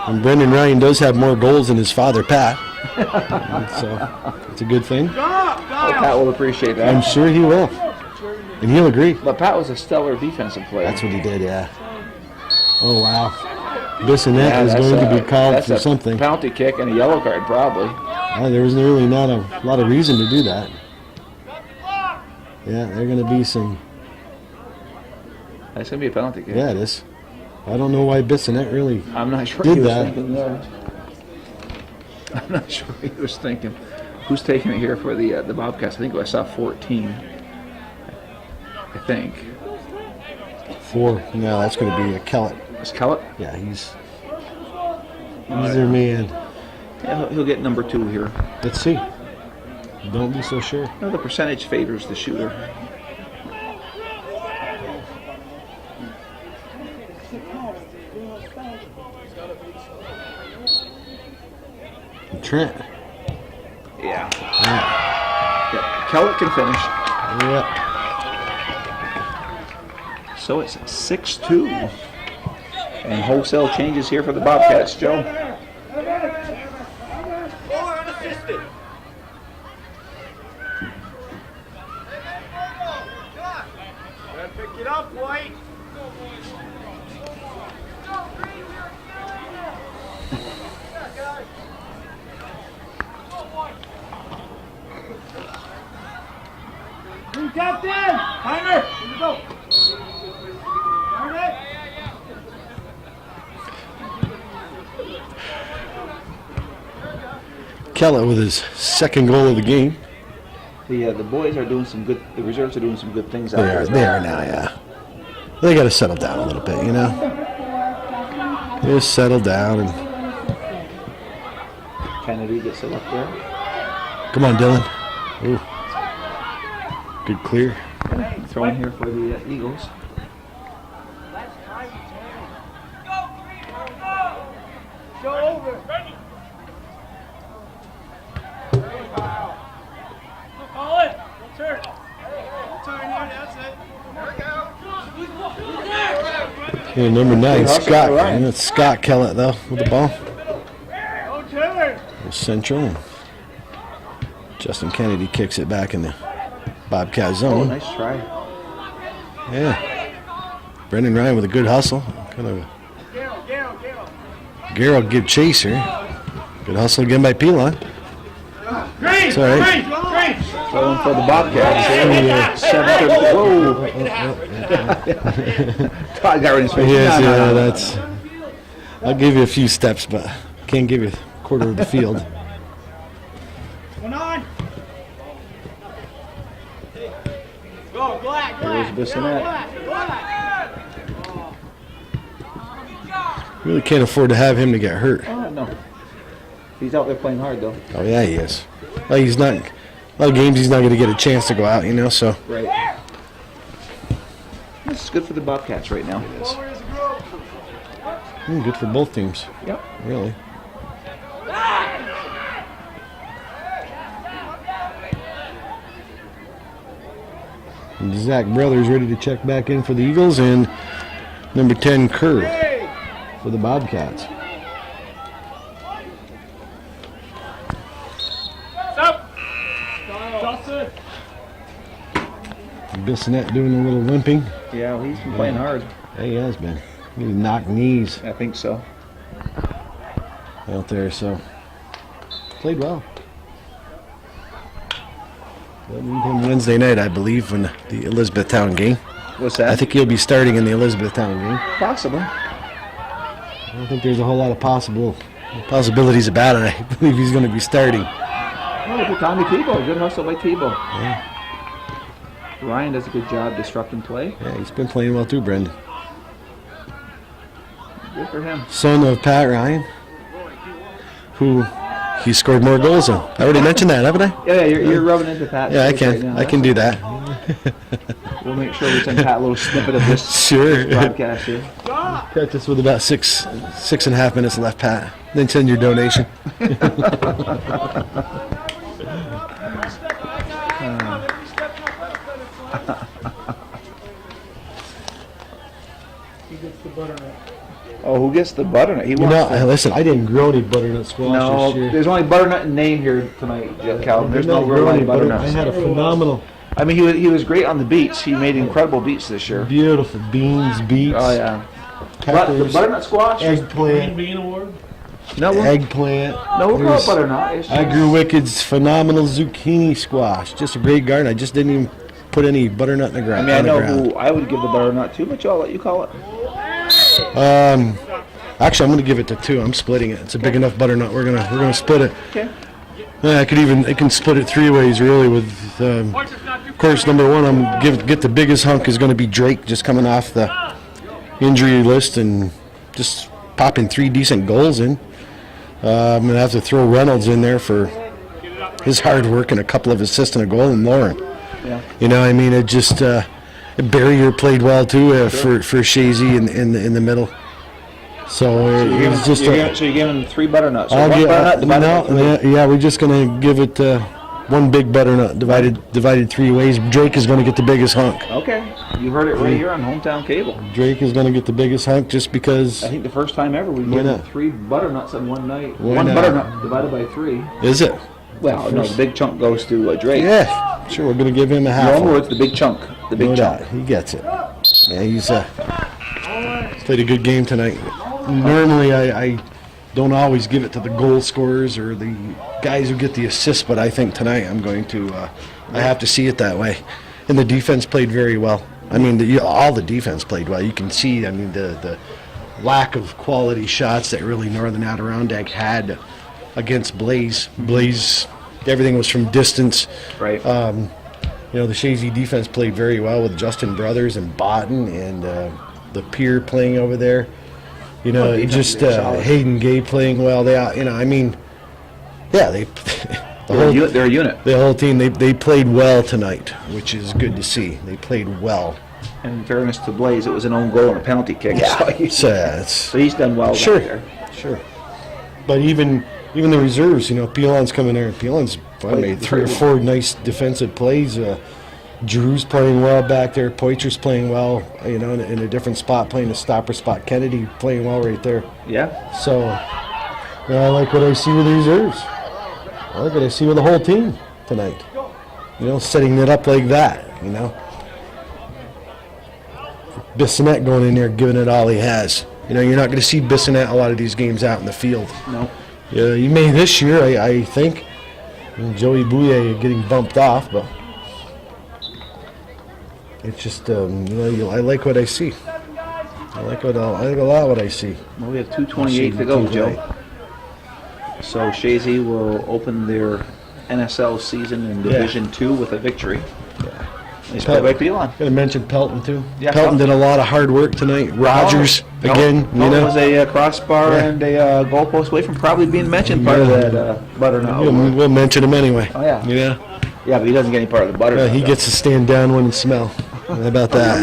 And Brendan Ryan does have more goals than his father, Pat. So it's a good thing. Pat will appreciate that. I'm sure he will. And he'll agree. But Pat was a stellar defensive player. That's what he did, yeah. Oh, wow. Bissonnette is that's going to be called that's for a something. penalty kick and a yellow card, probably. There was really not a lot of reason to do that. Yeah, they're going to be some... That's going to be a penalty kick. Yeah, it is. I don't know why Bissonnette really... I'm not sure Did he was that. thinking that. I'm not sure he was thinking. Who's taking it here for the Bobcats? I think I saw 14. I think. 4. No, that's going to be a Kellett. Is Kellett? Yeah, he's their man. Yeah, he'll get number 2 here. Let's see. Don't be so sure. No, the percentage favors the shooter. Trent. Yeah. Kellett can finish. Yeah. So it's 6-2. And wholesale changes here for the Bobcats, Joe. Pick it up, White. Captain! Timer! Here we go. Turn it. Kellett with his second goal of the game. The boys are doing some good. The reserves are doing some good things out there. They are now, yeah. They got to settle down a little bit, you know. Just settle down and Kennedy gets it up there. come on, Dylan. Ooh. Good clear. Throwing here for the Eagles. Go over. Call it. Turn. Turn here, that's it. Yeah, number 9, Good hustle Scott. by Ryan. And it's Scott Kellett, though, with the ball. Don't turn. Central. And Justin Kennedy kicks it back in the Bobcat Oh, zone. nice try. Yeah. Brendan Ryan with a good hustle. Kind of Garrett give chaser. Good hustle again by Pilon. It's all right. Throwing for the Bobcats. Yeah. 7:30. Whoa. Todd got ready to say, Yes, no, no, yeah, no, no, that's. I'll give you a few steps, but can't give you a quarter of the field. One on. Go, Black. There's Bissonnette. Black. Really can't afford to have him to get hurt. Oh, no. He's out there playing hard, though. Oh yeah, he is. Well, he's not. A lot of games he's not going to get a chance to go out, you know. So Right. This is good for the Bobcats right now. good for both teams. Yep. Really. And Zach Brothers ready to check back in for the Eagles, and number 10 Curve for the Bobcats. Stop. Justin. Bissonette doing a little limping. Yeah, well, he's been playing hard. Yeah, he has been. He knocked knees I think so. out there, so played well. They'll need him Wednesday night, I believe, in the Elizabethtown game. What's that? I think he'll be starting in the Elizabethtown game. Possible. I don't think there's a whole lot of possibilities about it. I believe he's going to be starting. Oh, for Tommy Tebow. Good hustle by Tebow. Yeah. Ryan does a good job disrupting play. Yeah, he's been playing well too, Brendan. Good for him. Son of Pat Ryan, who he scored more goals than. I already mentioned that, haven't I? Yeah, you're rubbing into Pat. Yeah, I can. Right now. I can do that. We'll make sure we send Pat a little snippet of this Sure. broadcast here. Catch us with about 6.5 minutes left, Pat. Then send your donation. He gets the butternut. Oh, who gets the butternut? He You wants know, the- listen, I didn't grow any butternut squash No, this year. there's only butternut in name here tonight, Calvin. There's no Did not real grow any live butternuts. I had a phenomenal, I mean, he was great on the beets. He made incredible beets this year. beautiful beans, beets, Oh yeah. But the peppers, butternut squash? Green eggplant, Bean Award. No, we'll eggplant. call it There's- butternut. It's I just- grew Wicked's phenomenal zucchini squash. Just a great garden. I just didn't even put any butternut in the I ground. mean, I on the know ground. who I would give the butternut to, but I'll let you call it. Actually, I'm going to give it to 2. I'm splitting it. It's a big enough butternut. We're gonna split it. Okay. I can split it 3 ways really. With of course, number 1, get the biggest hunk is going to be Drake, just coming off the injury list and just popping 3 decent goals in. I'm going to have to throw Reynolds in there for his hard work and a couple of assists and a goal, and Lauren. Yeah. You know, I mean, it just Barrier played well too for Chazy in the middle. So it was just. So you're giving 3 butternuts. So I'll one get- butternut divided by 3. yeah, we're just gonna give it 1 big butternut divided 3 ways. Drake is gonna get the biggest hunk. Okay. You heard it right here on Hometown Cable. Drake is gonna get the biggest hunk just because. I think the first time ever we've Why given not? 3 butternuts on one night. Why One not? butternut divided by 3. Is it? Well, no, the big chunk goes to Drake. Yeah, sure. We're gonna give him a half. No one. words, the big chunk. The big No chunk. doubt, he gets it. Yeah, he's played a good game tonight. Normally, I don't always give it to the goal scorers or the guys who get the assists, but I think tonight I'm going to. I have to see it that way. And the defense played very well. I mean, all the defense played well. You can see. I mean, the lack of quality shots that really Northern Adirondack had against Blaze. Blaze, everything was from distance. Right. You know, the Chazy defense played very well with Justin Brothers and Botten and the Pier playing over there. You know, defense just is solid. Hayden Gay playing well. They, you know, I mean, yeah, they. They're a unit. The whole team, they played well tonight, which is good to see. They played well. And in fairness to Blaze, it was an own goal and a penalty kick. Yeah. So he's done well Sure. back there. Sure. But even the reserves, you know, Pilon's coming there. Pilon's made 3 or 4 nice defensive plays. Drew's playing well back there. Poitr's playing well, you know, in a different spot, playing a stopper spot. Kennedy playing well right there. Yeah. So, you know, I like what I see with the reserves. I like what I see with the whole team tonight. You know, setting it up like that, you know. Bissonette going in there, giving it all he has. You know, you're not going to see Bissonette a lot of these games out in the field. No. Yeah, you may this year, I think. And Joey Bouye getting bumped off, but it's just, you know, I like what I see. I like a lot what I see. Well, we have 2:28 to go, Joe. So Chazy will open their NSL season in Division 2 with a victory. Nice play by Pelon. Got to mention Pelton too. Yeah, Pelton did a lot of hard work tonight. Rogers again. Pelton was a crossbar and a goalpost away from probably being mentioned part of that butternut. We'll mention him anyway. Oh yeah. Yeah. Yeah, but he doesn't get any part of the butternut. He gets to stand down one and smell. How about that?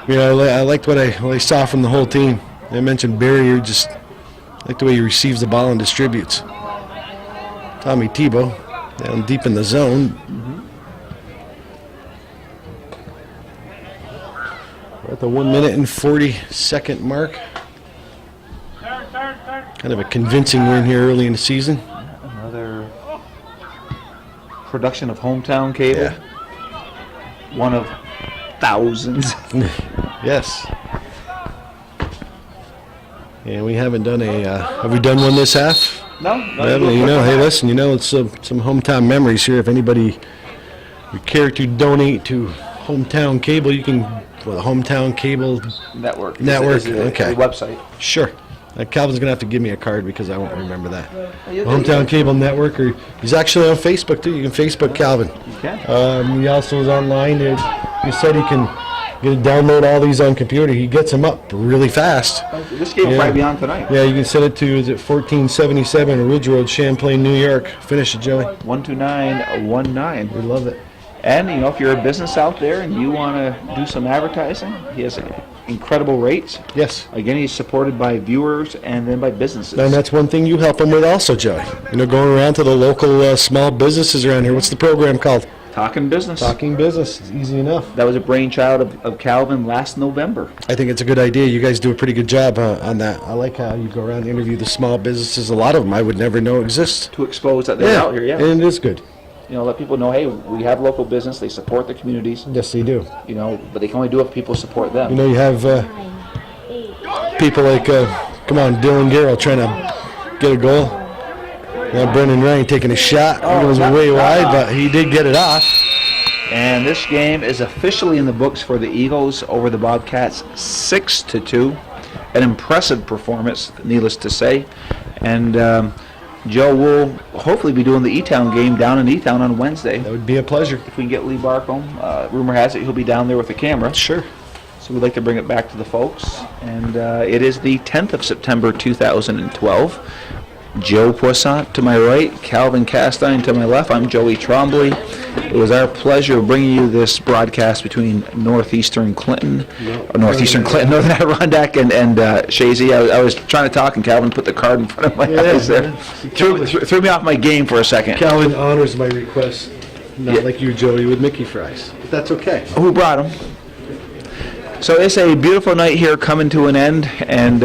I liked what I saw from the whole team. I mentioned Barry. Just like the way he receives the ball and distributes. Tommy Tebow down deep in the zone. We're at the 1 minute and 40-second mark. Kind of a convincing win here early in the season. Another production of Hometown Cable. Yeah. One of thousands. Yes. And we haven't done have we done one this half? No. Hey, listen, it's some hometown memories here. If anybody would care to donate to Hometown Cable, you can, the Hometown Cable Network. Okay. The website. Sure. Calvin's going to have to give me a card because I won't remember that. Hometown Cable Network, or he's actually on Facebook too. You can Facebook Calvin. You can. He also is online. He said he can download all these on computer. He gets them up really fast. This game will probably be on tonight. Yeah, you can send it to, is it 1477 Ridge Road, Champlain, New York. Finish it, Joey. 12919. We love it. And, if you're a business out there and you want to do some advertising, he has incredible rates. Yes. Again, he's supported by viewers and then by businesses. And that's one thing you help him with also, Joey. Going around to the local small businesses around here. What's the program called? Talking Business. Talking Business. It's easy enough. That was a brainchild of Calvin last November. I think it's a good idea. You guys do a pretty good job on that. I like how you go around and interview the small businesses. A lot of them I would never know exist. To expose that they're out here, yeah. And it is good. Let people know, hey, we have local business. They support the communities. Yes, they do. But they can only do it if people support them. You have people like, come on, Dylan Garrell trying to get a goal. Brendan Ryan taking a shot. It was way wide, but he did get it off. And this game is officially in the books for the Eagles over the Bobcats, 6-2. An impressive performance, needless to say. And Joe will hopefully be doing the E-Town game down in E-Town on Wednesday. That would be a pleasure. If we can get Lee Barcombe. Rumor has it he'll be down there with the camera. Sure. So we'd like to bring it back to the folks. And it is the 10th of September, 2012. Joe Poissant to my right, Calvin Castine to my left. I'm Joey Trombley. It was our pleasure bringing you this broadcast between Northeastern Clinton, Northern Adirondack, and Chazy. I was trying to talk, and Calvin put the card in front of my eyes there. Threw me off my game for a second. Calvin honors my request, not like you, Joey, with Mickey fries. But that's okay. Who brought them? So it's a beautiful night here coming to an end, and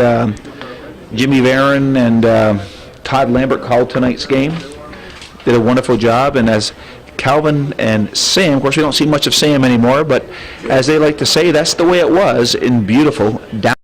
Jimmy Varon and Todd Lambert called tonight's game. Did a wonderful job, and as Calvin and Sam, of course we don't see much of Sam anymore, but as they like to say, that's the way it was in beautiful down